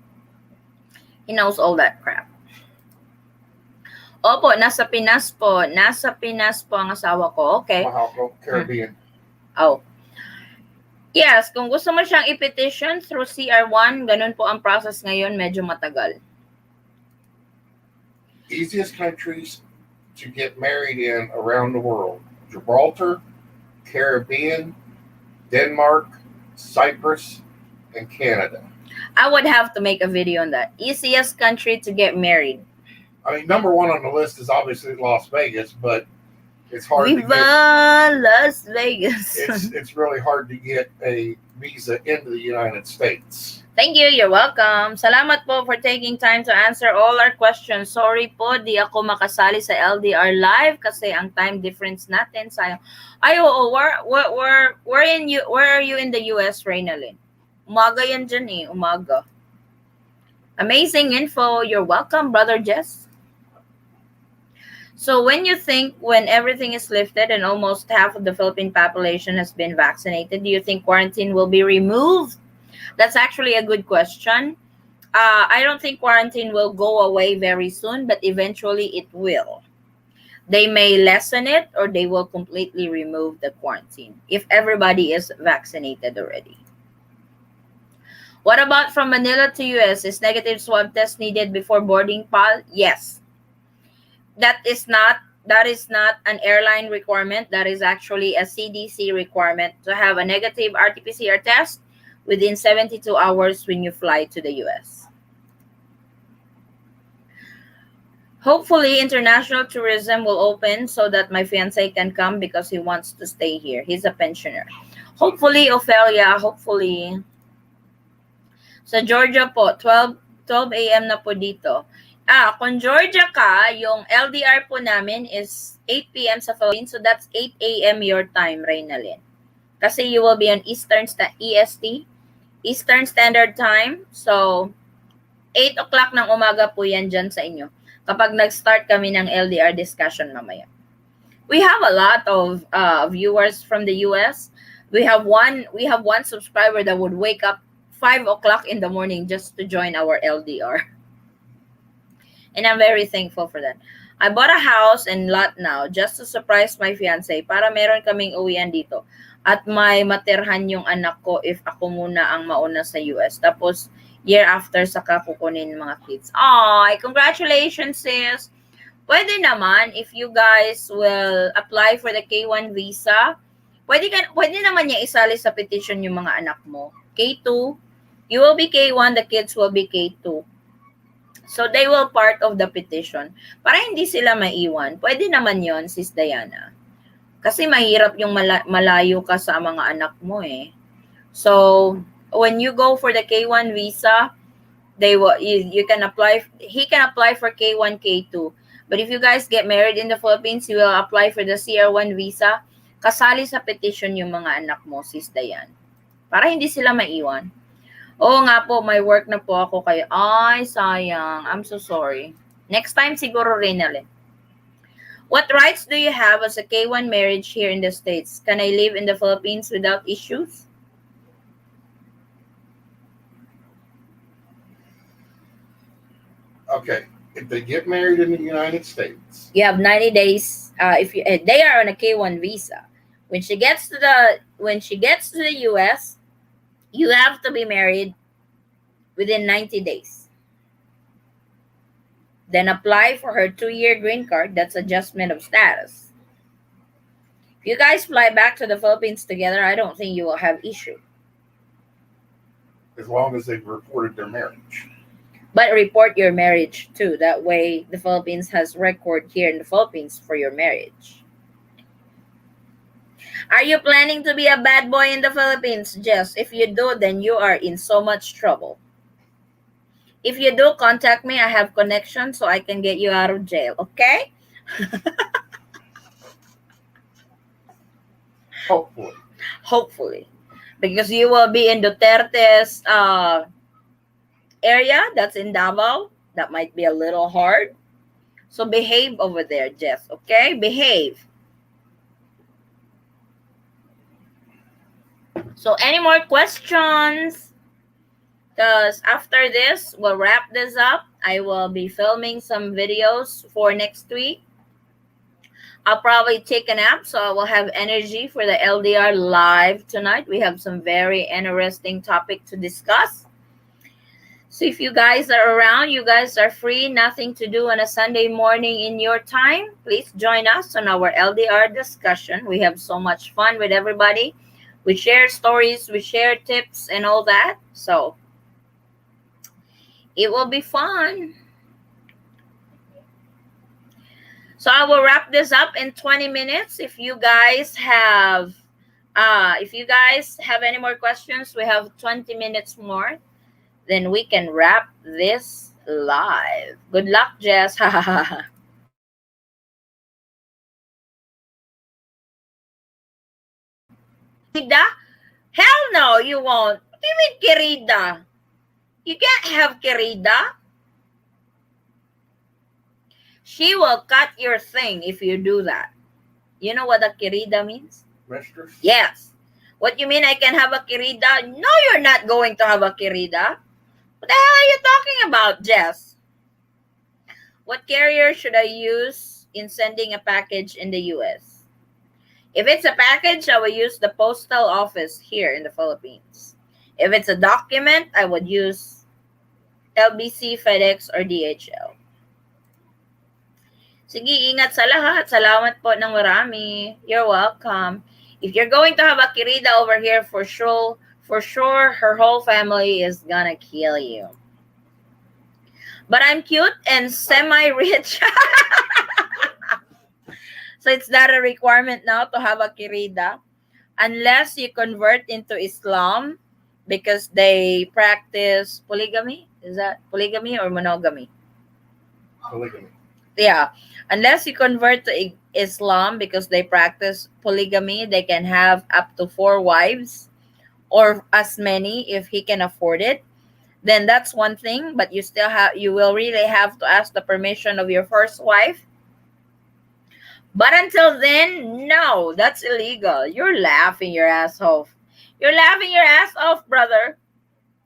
he knows all that crap. Opo, nasa Pinas po. Nasa Pinas po ang asawa ko. Okay. Mahal, Caribbean. Oh. Yes, kung gusto mo siyang i-petition through CR1, ganun po ang process ngayon, medyo matagal. Easiest countries to get married in around the world: Gibraltar, Caribbean, Denmark, Cyprus, and Canada. I would have to make a video on that. Easiest country to get married. I mean, number one on the list is obviously Las Vegas, but it's hard to Viva get. Las Vegas. It's really hard to get a visa into the United States. Thank you, you're welcome. Salamat po for taking time to answer all our questions. Sorry po, di ako makasali sa LDR live kasi ang time difference natin sayang. Ay, oo, where are you in the US, Reynalyn? Umaga yan dyan eh, umaga. Amazing info. You're welcome, Brother Jess. So when everything is lifted and almost half of the Philippine population has been vaccinated, do you think quarantine will be removed? That's actually a good question. I don't think quarantine will go away very soon, but eventually it will. They may lessen it or they will completely remove the quarantine if everybody is vaccinated already. What about from Manila to US? Is negative swab test needed before boarding, Paul? Yes. That is not an airline requirement. That is actually a CDC requirement to have a negative RT-PCR test within 72 hours when you fly to the US. Hopefully, international tourism will open so that my fiancé can come because he wants to stay here. He's a pensioner. Hopefully, Ophelia, hopefully. Sa Georgia po, 12 a.m. na po dito. Kung Georgia ka, yung LDR po namin is 8 p.m. sa Philippines. So that's 8 a.m. your time, Reynalyn. Kasi you will be on Eastern Standard Time. So, 8 o'clock ng umaga po yan dyan sa inyo. Kapag nag-start kami ng LDR discussion mamaya. We have a lot of viewers from the US. We have one subscriber that would wake up 5 o'clock in the morning just to join our LDR. And I'm very thankful for that. I bought a house and lot now just to surprise my fiancé para meron kaming uwian dito. At may matirhan yung anak ko if ako muna ang mauna sa US. Tapos, year after, saka kukunin mga kids. Ay, congratulations, sis! Pwede naman, if you guys will apply for the K1 visa, pwede naman niya isali sa petition yung mga anak mo. K2, you will be K1, the kids will be K2. So, they will part of the petition. Para hindi sila maiwan. Pwede naman yon, Sis Diana. Kasi mahirap yung malayo ka sa mga anak mo eh. So, when you go for the K1 visa, you can apply, he can apply for K1, K2. But if you guys get married in the Philippines, you will apply for the CR1 visa. Kasali sa petition yung mga anak mo, sis Dayan. Para hindi sila maiwan. Oo nga po, may work na po ako kayo. Ay, sayang. I'm so sorry. Next time siguro rin ulit. What rights do you have as a K1 marriage here in the States? Can I live in the Philippines without issues? Okay, if they get married in the United States, You have 90 days. If you they are on a K1 visa, when she gets to the US, you have to be married within 90 days. Then apply for her 2-year green card. That's adjustment of status. If you guys fly back to the Philippines together, I don't think you will have issue. as long as they've reported their marriage. But report your marriage too. That way, the Philippines has record here in the Philippines for your marriage. Are you planning to be a bad boy in the Philippines, Jess? If you do, then you are in so much trouble. If you do, contact me. I have connections so I can get you out of jail, okay? Hopefully. Hopefully. Because you will be in Duterte's area that's in Davao. That might be a little hard. So behave over there, Jess, okay? Behave. So any more questions? Because after this, we'll wrap this up. I will be filming some videos for next week. I'll probably take a nap, so I will have energy for the LDR live tonight. We have some very interesting topic to discuss. So if you guys are around, you guys are free, nothing to do on a Sunday morning in your time, please join us on our LDR discussion. We have so much fun with everybody. We share stories, we share tips and all that. So it will be fun. So I will wrap this up in 20 minutes. If you guys have any more questions, we have 20 minutes more. Then we can wrap this live. Good luck, Jess. Querida? Hell no, you won't. What do you mean, querida? You can't have querida. She will cut your thing if you do that. You know what a querida means? Mistress? Yes. What you mean I can have a querida? No, you're not going to have a querida. What the hell are you talking about, Jess? What carrier should I use in sending a package in the US? If it's a package, I will use the postal office here in the Philippines. If it's a document, I would use LBC, FedEx, or DHL. Sige, ingat sa lahat. Salamat po ng marami. You're welcome. If you're going to have a querida over here, for sure, her whole family is gonna kill you. But I'm cute and semi-rich. So it's not a requirement now to have a querida. Unless you convert into Islam because they practice polygamy. Is that polygamy or monogamy? Polygamy. Yeah. Unless you convert to Islam because they practice polygamy, they can have up to 4 wives or as many if he can afford it. Then that's one thing, but you will really have to ask the permission of your first wife. But until then, no, that's illegal. You're laughing your ass off. You're laughing your ass off, brother.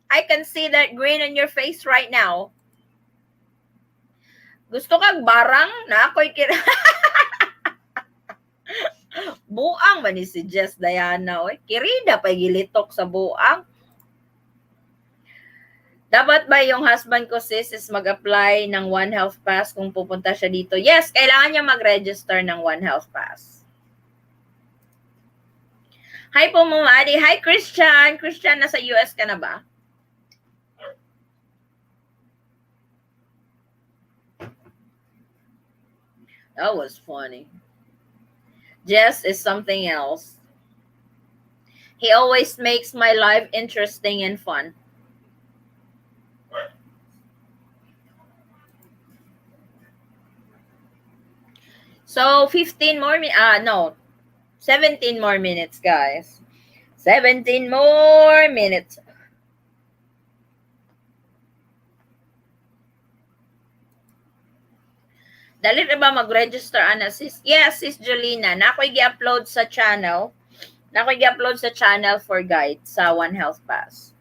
I can see that grin on your face right now. Gusto kag barang na ako'y buang man ni si Jess Diana. Oy. Kirida pa gilitok sa buang. Dapat ba yung husband ko, sis, is mag-apply ng One Health Pass kung pupunta siya dito? Yes, kailangan niya mag-register ng One Health Pass. Hi po, Mama Adi. Hi, Christian. Christian, nasa US ka na ba? That was funny. Jess is something else. He always makes my life interesting and fun. So 15 more minutes. No. 17 more minutes, guys. 17 more minutes. Dali na ba mag-register, ana, sis? Yes, sis Jolina. Nako'y gi-upload sa channel. Nako'y gi-upload sa channel for guide sa One Health Pass.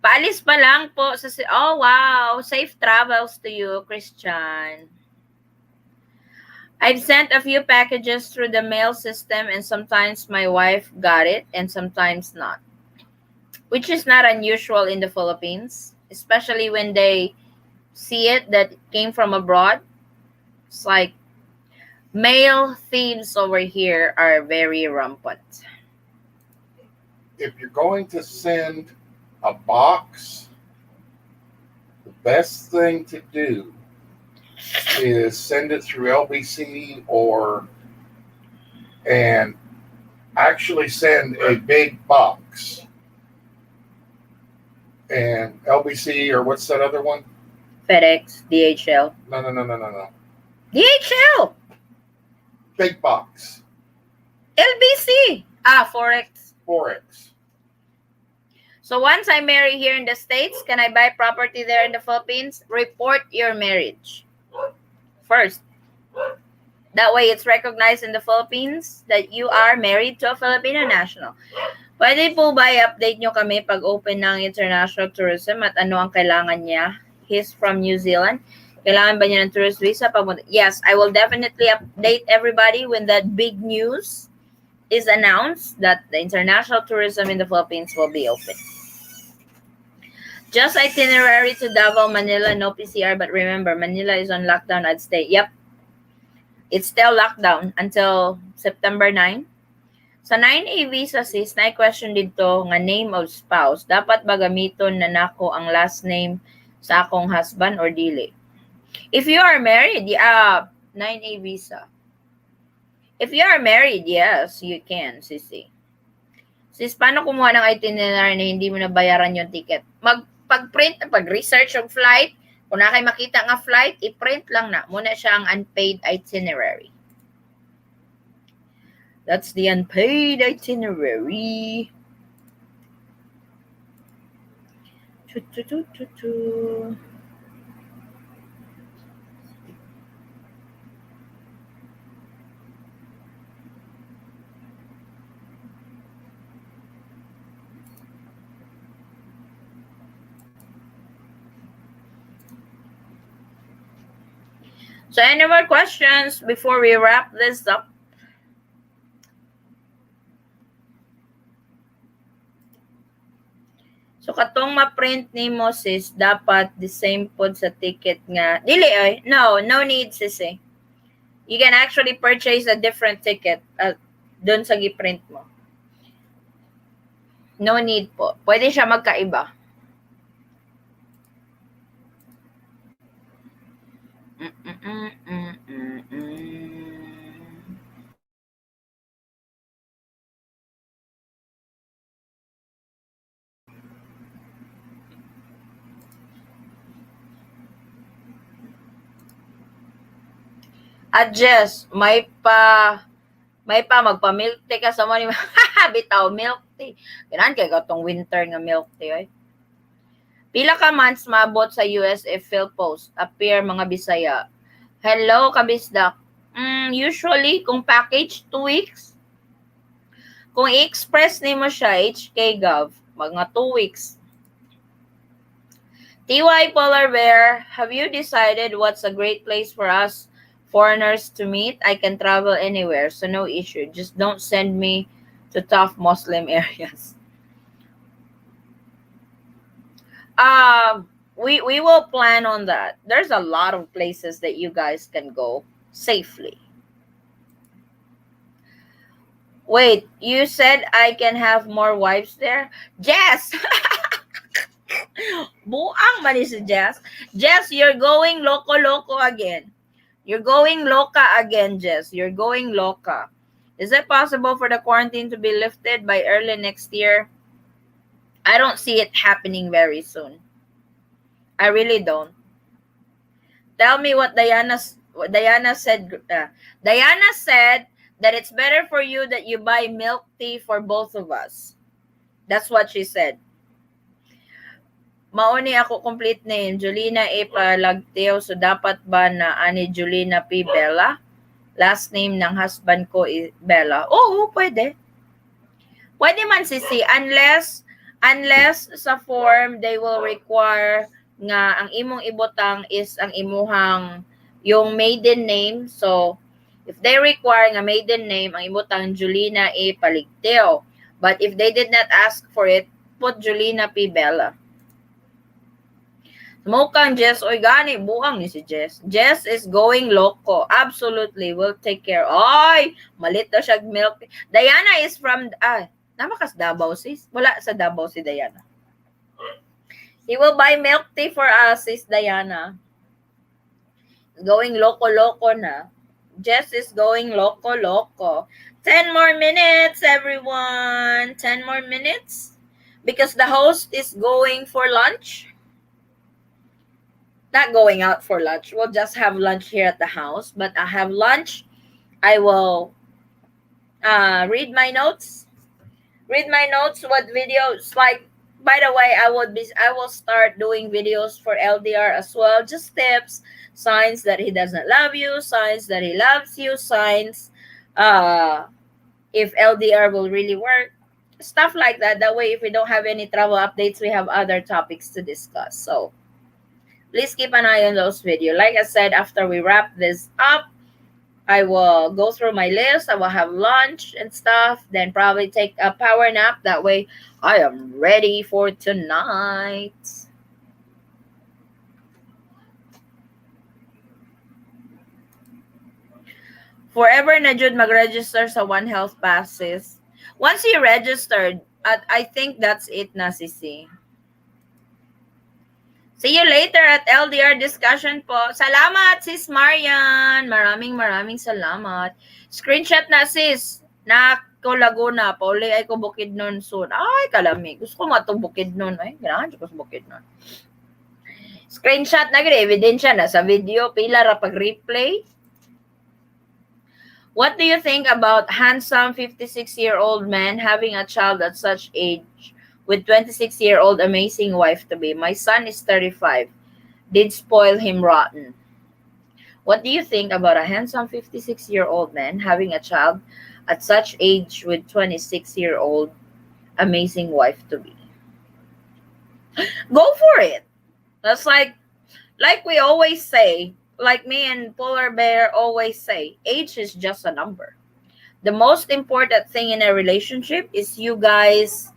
Paalis pa lang po sa... Oh, wow. Safe travels to you, Christian. I've sent a few packages through the mail system and sometimes my wife got it and sometimes not. Which is not unusual in the Philippines, especially when they see it that came from abroad. It's like mail thieves over here are very rampant. If you're going to send a box, the best thing to do is send it through LBC and actually send a big box. And LBC, or what's that other one? FedEx, DHL. No. DHL! Big box. LBC! Forex. Forex. So once I marry here in the States, can I buy property there in the Philippines? Report your marriage first. That way it's recognized in the Philippines that you are married to a Filipino national. Pwede po ba i-update nyo kami pag open ng international tourism at ano ang kailangan niya? He's from New Zealand. Kailangan ba niya ng tourist visa? Yes, I will definitely update everybody when that big news is announced that the international tourism in the Philippines will be open. Just itinerary to Davao, Manila, no PCR, but remember, Manila is on lockdown. I'd stay. Yep. It's still lockdown until September 9. Sa 9A visa, sis, na-question dito nga name of spouse. Dapat ba gamiton na nako ang last name sa akong husband or dili? If you are married, 9A visa. If you are married, yes, you can, sisi. Sis, paano kumuha ng itinerary na hindi mo nabayaran yung ticket? Pag-print, pag-research yung flight, kung na kayo makita nga flight, i-print lang na. Muna siya ang unpaid itinerary. That's the unpaid itinerary. So any more questions before we wrap this up? So katong ma-print nimo, sis, dapat the same pod sa ticket nga. Dili ay, no need, sis eh. You can actually purchase a different ticket doon sa gi-print mo. No need po. Pwede siya magkaiba. Adjust, may pa magpa-milk tea ka sa mo ni bitaw milk tea. Ganan kay katong winter nga milk tea oy. Pila ka months maabot sa US if PhilPost appear mga Bisaya. Hello kabisdak. Usually kung package 2 weeks. Kung i-express nimo siya HK Gov, mga 2 weeks. TY Polar Bear, have you decided what's a great place for us foreigners to meet? I can travel anywhere, so no issue. Just don't send me to tough Muslim areas. We will plan on that. There's a lot of places that you guys can go safely. Wait, you said I can have more wives there? Jess! Buang man si Jess. Jess, you're going loco-loco again. You're going loca again, Jess. You're going loca. Is it possible for the quarantine to be lifted by early next year? I don't see it happening very soon. I really don't. Tell me what Diana said. Diana said that it's better for you that you buy milk tea for both of us. That's what she said. Mauni ako complete name, Julina A. Palagteo. So dapat ba na ani Julina P. Bella? Last name ng husband ko is Bella. Oo, pwede. Pwede man sisi unless sa form they will require nga ang imong ibutang is ang imuhang yung maiden name. So if they require nga maiden name, ang ibutang Julina A. Paligteo. But if they did not ask for it, put Julina P. Bella. Mukhang Jess, oy gani, buang ni si Jess. Jess is going loco. Absolutely, will take care. Oy, malit daw siya milk. Diana is from, namakas Davao sis. Wala sa Davao si Diana. He will buy milk tea for us, sis Diana. Going loco na. Jess is going loco. 10 more minutes, everyone. 10 more minutes. Because the host is going for lunch. Not going out for lunch. We'll just have lunch here at the house. But I have lunch. I will read my notes. What videos like. By the way, I will start doing videos for LDR as well. Just tips, signs that he doesn't love you, signs that he loves you, signs if LDR will really work. Stuff like that. That way, if we don't have any travel updates, we have other topics to discuss. So please keep an eye on those videos. Like I said, after we wrap this up, I will go through my list. I will have lunch and stuff. Then probably take a power nap. That way, I am ready for tonight. Forever na jud mag-register sa One Health Passes. Once you registered, I think that's it na, Sisi. See you later at LDR discussion po. Salamat, sis Marian. Maraming salamat. Screenshot na, sis. Na ko Laguna. Pauli ay ko Bukidnon soon. Ay, kalami. Gusto ko matong Bukidnon. Ay, ganahan ko sa Bukidnon. Screenshot na gini. Evidensya na sa video. Pila ra pag-replay. What do you think about handsome 56-year-old man having a child at such age? With 26-year-old amazing wife to be. My son is 35. Did spoil him rotten. What do you think about a handsome 56-year-old man having a child at such age with 26-year-old amazing wife to be? Go for it. That's like we always say, like me and Polar Bear always say, age is just a number. The most important thing in a relationship is you guys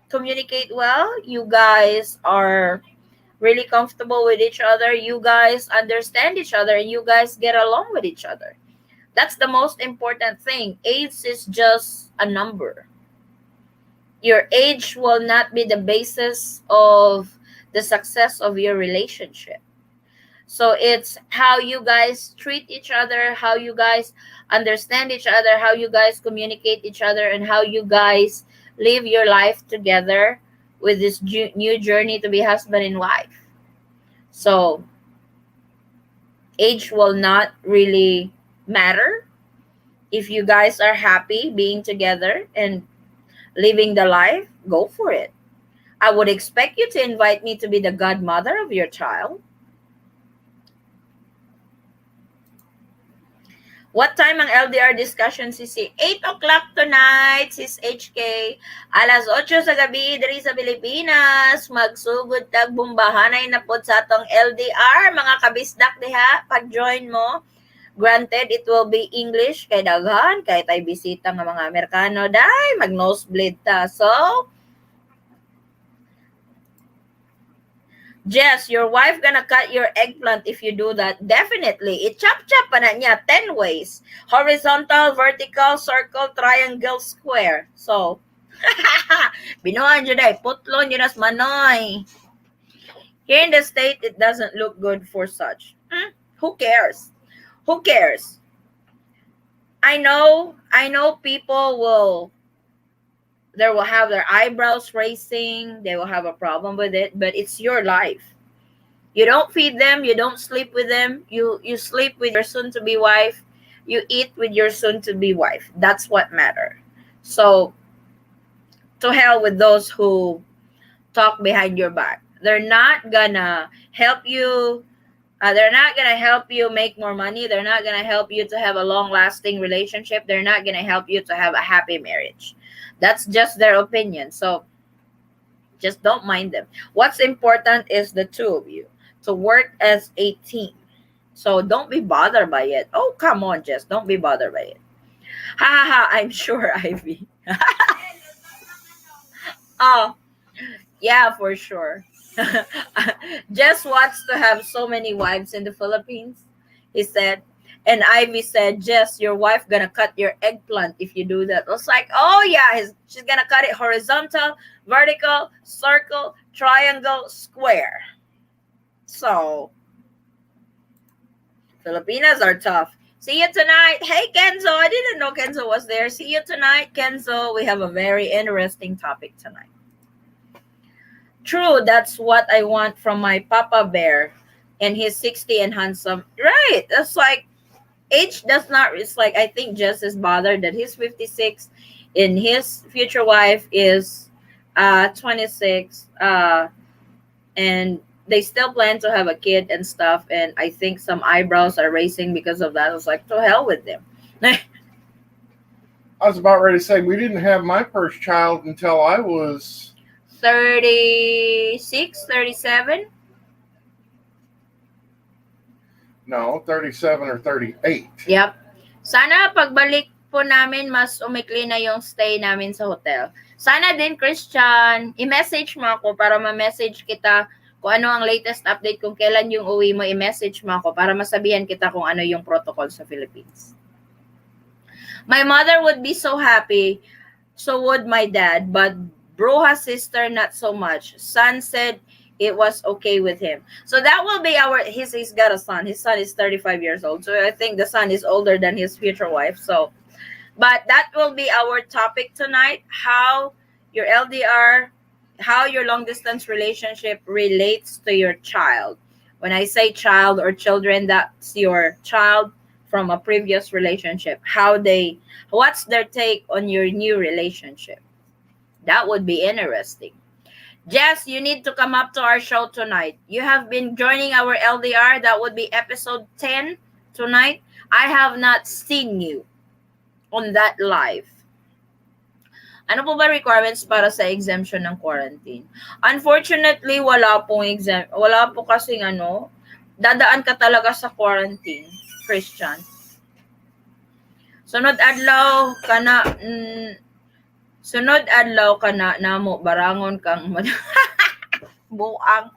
communicate well. You guys are really comfortable with each other. You guys understand each other and you guys get along with each other. That's the most important thing. Age is just a number. Your age will not be the basis of the success of your relationship. So it's how you guys treat each other, how you guys understand each other, how you guys communicate each other, and how you guys live your life together with this new journey to be husband and wife. So age will not really matter. If you guys are happy being together and living the life, go for it. I would expect you to invite me to be the godmother of your child. What time ang LDR discussion, Sisi? 8 o'clock tonight, Sis HK. Alas 8 sa gabi, diri sa Pilipinas. Magsugod tag bumbahanay na po sa atong LDR. Mga kabisdak diha, pag-join mo. Granted, it will be English kay daghan, kay tay bisita ng mga Amerikano. Day, mag-nosebleed ta. So, Jess, your wife gonna cut your eggplant if you do that. Definitely. I-chop-chop pa na niya 10 ways. Horizontal, vertical, circle, triangle, square. So, binuhan dyan ay. Putlon yun as manoy. Here in the state, it doesn't look good for such. Who cares? Who cares? I know people will they will have their eyebrows raising, they will have a problem with it, but it's your life. You don't feed them, you don't sleep with them, you sleep with your soon to be wife, you eat with your soon to be wife. That's what matter. So to hell with those who talk behind your back. They're not gonna help you. They're not gonna help you make more money. They're not gonna help you to have a long-lasting relationship. They're not gonna help you to have a happy marriage. That's just their opinion. So just don't mind them. What's important is the two of you to work as a team. So don't be bothered by it. Oh, come on, Jess. Don't be bothered by it. Ha ha ha. I'm sure, Ivy. Oh, yeah, for sure. Jess wants to have so many wives in the Philippines, he said. And Ivy said, Jess, your wife gonna cut your eggplant if you do that. I was like, oh yeah, she's gonna cut it horizontal, vertical, circle, triangle, square. So Filipinas are tough. See you tonight. Hey Kenzo, I didn't know Kenzo was there. See you tonight, Kenzo. We have a very interesting topic tonight. True, that's what I want from my Papa Bear. And he's 60 and handsome. Right. That's like age does not, it's like I think Jess is bothered that he's 56 and his future wife is 26. And they still plan to have a kid and stuff. And I think some eyebrows are raising because of that. I was like, to hell with them. I was about ready to say we didn't have my first child until I was 36, 37. no 37 or 38. Yep. Sana pagbalik po namin, mas umikli na yung stay namin sa hotel. Sana din, Christian, i-message mo ako para ma-message kita kung ano ang latest update, kung kailan yung uwi mo, i-message mo ako para masabihan kita kung ano yung protocol sa Philippines. My mother would be so happy, so would my dad, but Broha's sister not so much. Son said it was okay with him. So that will be he's got a son. His son is 35 years old. So I think the son is older than his future wife. So, but that will be our topic tonight. How your LDR, how your long distance relationship relates to your child. When I say child or children, that's your child from a previous relationship. What's their take on your new relationship? That would be interesting. Jess, you need to come up to our show tonight. You have been joining our LDR. That would be episode 10 tonight. I have not seen you on that live. Ano po ba requirements para sa exemption ng quarantine? Unfortunately, wala po kasing dadaan ka talaga sa quarantine, Christian. Sunod adlaw kana namo barangon kang buang.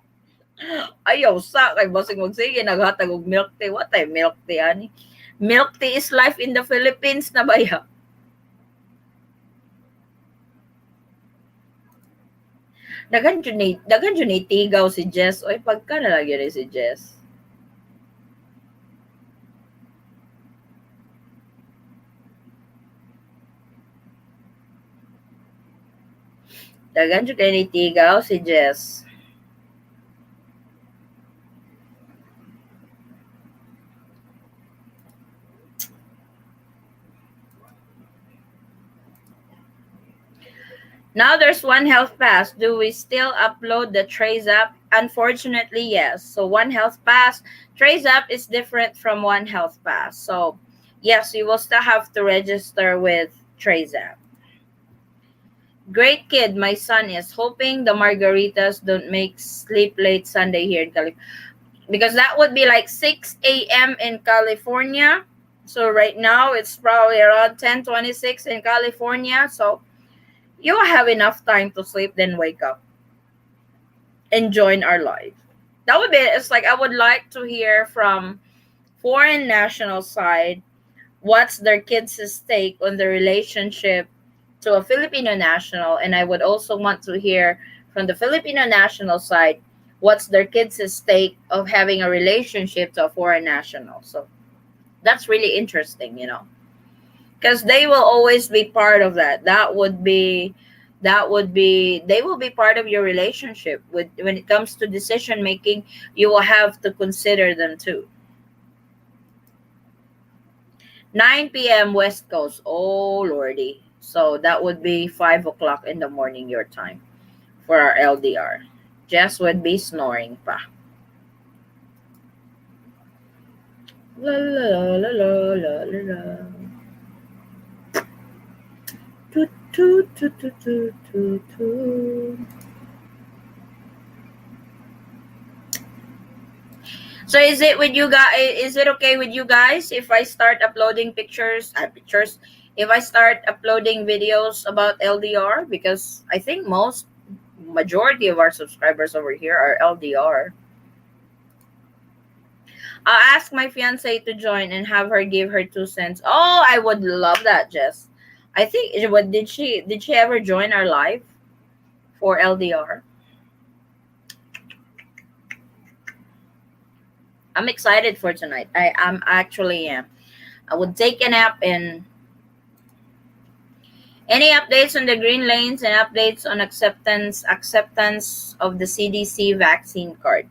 Ayaw sa kay basig magsige naghatag og milk tea. What ay milk tea ani? Milk tea is life in the Philippines na baya. Dagan jud tigaw si Jess. Oy pagka na lagi rin si Jess. Dagan jud ni tigaw si Jess. Now there's One Health Pass. Do we still upload the Trace app? Unfortunately, yes. So One Health Pass, Trace app is different from One Health Pass. So yes, you will still have to register with Trace app. Great kid, my son is hoping the margaritas don't make sleep late Sunday here in California. Because that would be like 6 a.m. in California. So right now it's probably around 10:26 in California. So you have enough time to sleep, then wake up and join our live. That would be, it's like I would like to hear from foreign national side what's their kids' take on the relationship to a Filipino national, and I would also want to hear from the Filipino national side what's their kids' stake of having a relationship to a foreign national. So that's really interesting, because they will always be part of that. That would be they will be part of your relationship. With when it comes to decision making, you will have to consider them too. 9 p.m. West Coast. Oh lordy. So that would be 5 o'clock in the morning your time for our LDR. Jess would be snoring pa. La la la la la la la. Toot, toot, toot, toot, toot, toot, toot. So is it with you guys? Is it okay with you guys if I start uploading pictures? If I start uploading videos about LDR, because I think most majority of our subscribers over here are LDR. I'll ask my fiance to join and have her give her 2 cents. Oh, I would love that, Jess. I think what did she ever join our live for LDR? I'm excited for tonight. I'm actually am. I would take a nap. And any updates on the green lanes and updates on acceptance of the CDC vaccine card.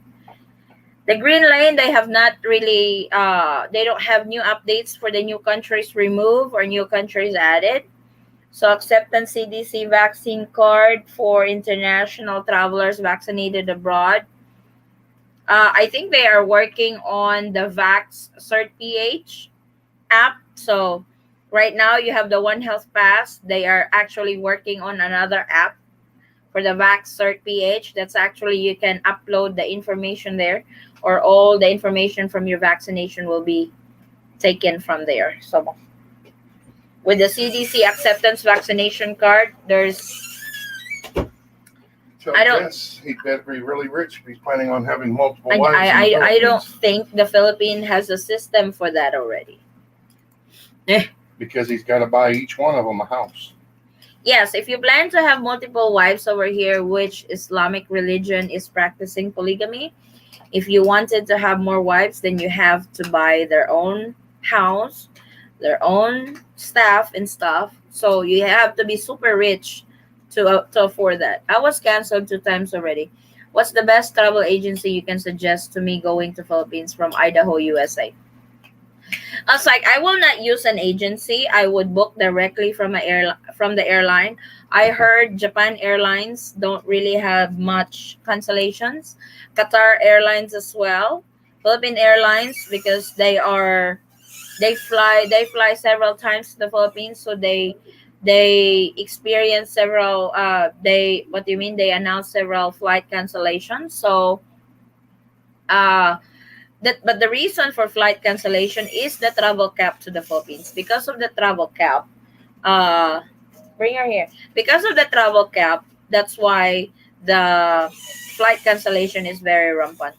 The green lane, they have not really they don't have new updates for the new countries removed or new countries added. So acceptance CDC vaccine card for international travelers vaccinated abroad. I think they are working on the Vax Cert PH app. So right now you have the One Health Pass. They are actually working on another app for the Vax Cert PH. That's actually you can upload the information there, or all the information from your vaccination will be taken from there. So with the CDC acceptance vaccination card, So I don't yes, he'd better be really rich if he's planning on having multiple I, wives in the I don't Philippines. think the Philippines has a system for that already. Because he's got to buy each one of them a house. Yes, if you plan to have multiple wives over here, which Islamic religion is practicing polygamy, if you wanted to have more wives, then you have to buy their own house, their own staff and stuff. So you have to be super rich to afford that. I was canceled 2 times already. What's the best travel agency you can suggest to me going to Philippines from Idaho, USA? I was like, I will not use an agency. I would book directly from the airline. I heard Japan Airlines don't really have much cancellations. Qatar Airlines as well. Philippine Airlines, because they fly several times to the Philippines, so they experience several they what do you mean they announced several flight cancellations. So uh but the reason for flight cancellation is the travel cap to the Philippines. Because of the travel cap, uh, bring her here. Because of the travel cap, that's why the flight cancellation is very rampant.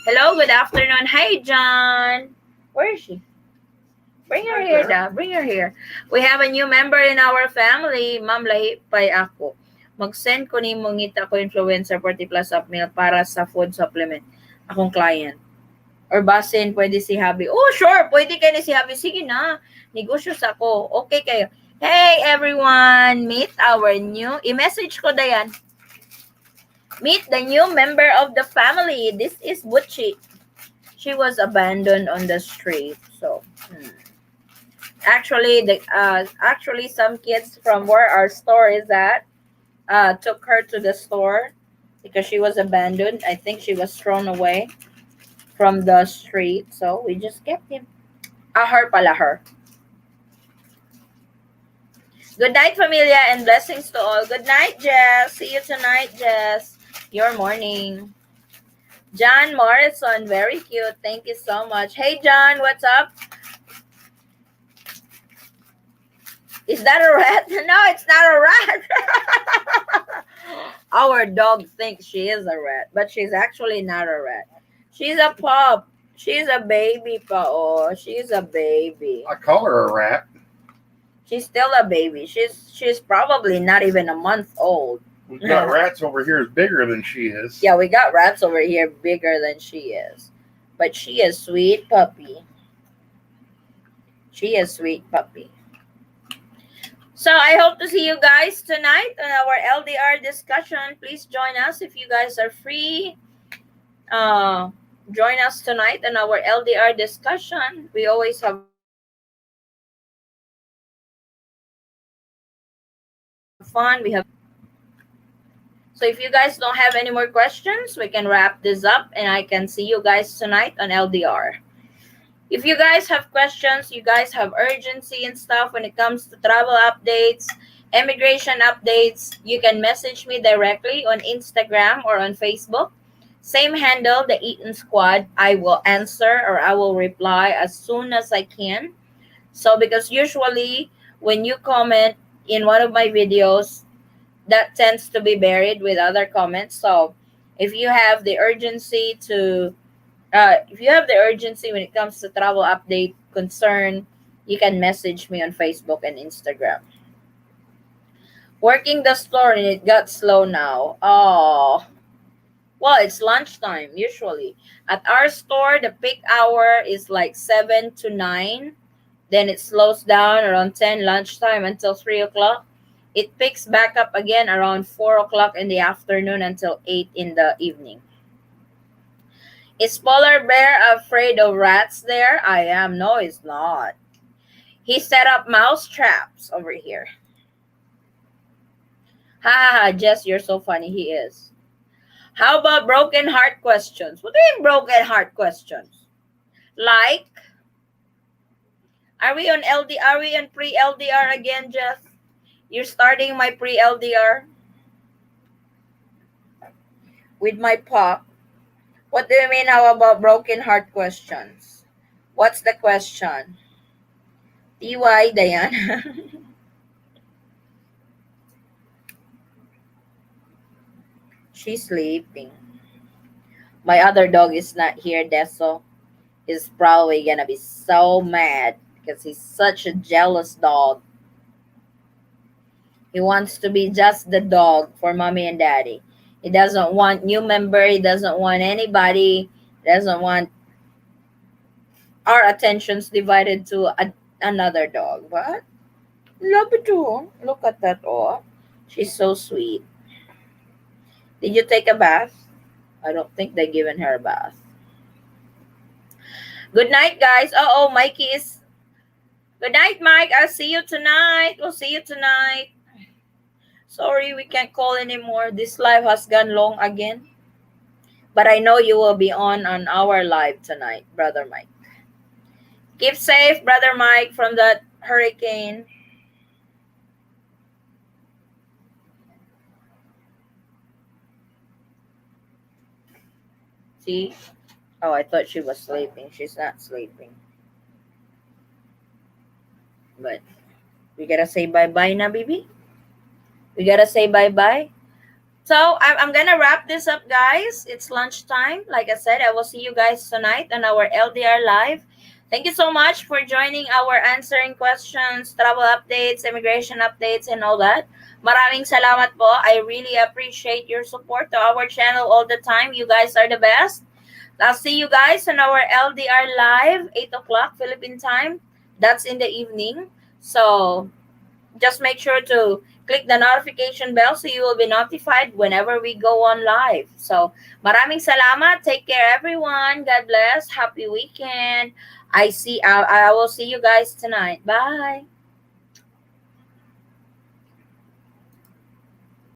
Hello, good afternoon. Hey, John. Where is she? Bring her Right here, there. da. Bring her here. We have a new member in our family. Ma'am, lahi pay ako. Mag-send ko ni mongita ko influencer 40 plus up meal para sa food supplement. Akong client. Or basin, pwede si Habi. Oh, sure, pwede kayo ni si Habi. Sige na, negosyo sa ako. Okay kayo. Hey, everyone, meet our new, i-message ko Dayan. Meet the new member of the family. This is Butchie. She was abandoned on the street. So, actually, some kids from where our store is at took her to the store because she was abandoned. I think she was thrown away from the street. So we just kept him. Her pala, her. Good night, familia, and blessings to all. Good night, Jess. See you tonight, Jess. Your morning. John Morrison, very cute. Thank you so much. Hey, John, what's up? Is that a rat? No, it's not a rat. Our dog thinks she is a rat, but she's actually not a rat. She's a pup. She's a baby pa. Oh, she's a baby. I call her a rat. She's still a baby. She's probably not even a month old. We got rats over here is bigger than she is. Yeah, we got rats over here bigger than she is. But she is sweet puppy. She is sweet puppy. So I hope to see you guys tonight on our LDR discussion. Please join us if you guys are free. Join us tonight on our LDR discussion. We always have fun. We have So if you guys don't have any more questions, we can wrap this up and I can see you guys tonight on LDR. If you guys have questions, you guys have urgency and stuff when it comes to travel updates, immigration updates, you can message me directly on Instagram or on Facebook. Same handle, the Eaton Squad. I will answer or I will reply as soon as I can. So because usually when you comment in one of my videos, that tends to be buried with other comments. So if you have the urgency to if you have the urgency when it comes to travel update concern, you can message me on Facebook and Instagram. Working the store and it got slow now. Oh, well, it's lunchtime usually. At our store, the peak hour is like 7 to 9. Then it slows down around 10 lunchtime until 3 o'clock. It picks back up again around 4 o'clock in the afternoon until 8 in the evening. Is Polar Bear afraid of rats there? I am. No, he's not. He set up mouse traps over here. Ha ha ha, Jess, you're so funny. He is. How about broken heart questions? What do you mean broken heart questions? Like, are we on LD? Are we on pre-LDR again, Jeff? You're starting my pre-LDR with my pop. What do you mean? How about broken heart questions? What's the question? TY, Diana. She's sleeping. My other dog is not here, Deso. He's probably gonna be so mad because he's such a jealous dog. He wants to be just the dog for mommy and daddy. He doesn't want new member. He doesn't want anybody. He doesn't want our attentions divided to another dog. But love it too. Look at that. Oh, she's so sweet. Did you take a bath? I don't think they given her a bath. Good night, guys. Oh, Mikey is. Good night, Mike. I'll see you tonight. We'll see you tonight. Sorry, we can't call anymore. This live has gone long again. But I know you will be on our live tonight, Brother Mike. Keep safe, Brother Mike, from that hurricane. See? Oh, I thought she was sleeping. She's not sleeping. But we gotta say bye-bye now, baby. We gotta say bye-bye. So I'm gonna wrap this up, guys. It's lunchtime. Like I said, I will see you guys tonight on our LDR live. Thank you so much for joining our answering questions, travel updates, immigration updates, and all that. Maraming salamat po. I really appreciate your support to our channel all the time. You guys are the best. I'll see you guys on our LDR live, 8 o'clock Philippine time. That's in the evening. So just make sure to click the notification bell so you will be notified whenever we go on live. So, maraming salamat. Take care, everyone. God bless. Happy weekend. I will see you guys tonight. Bye.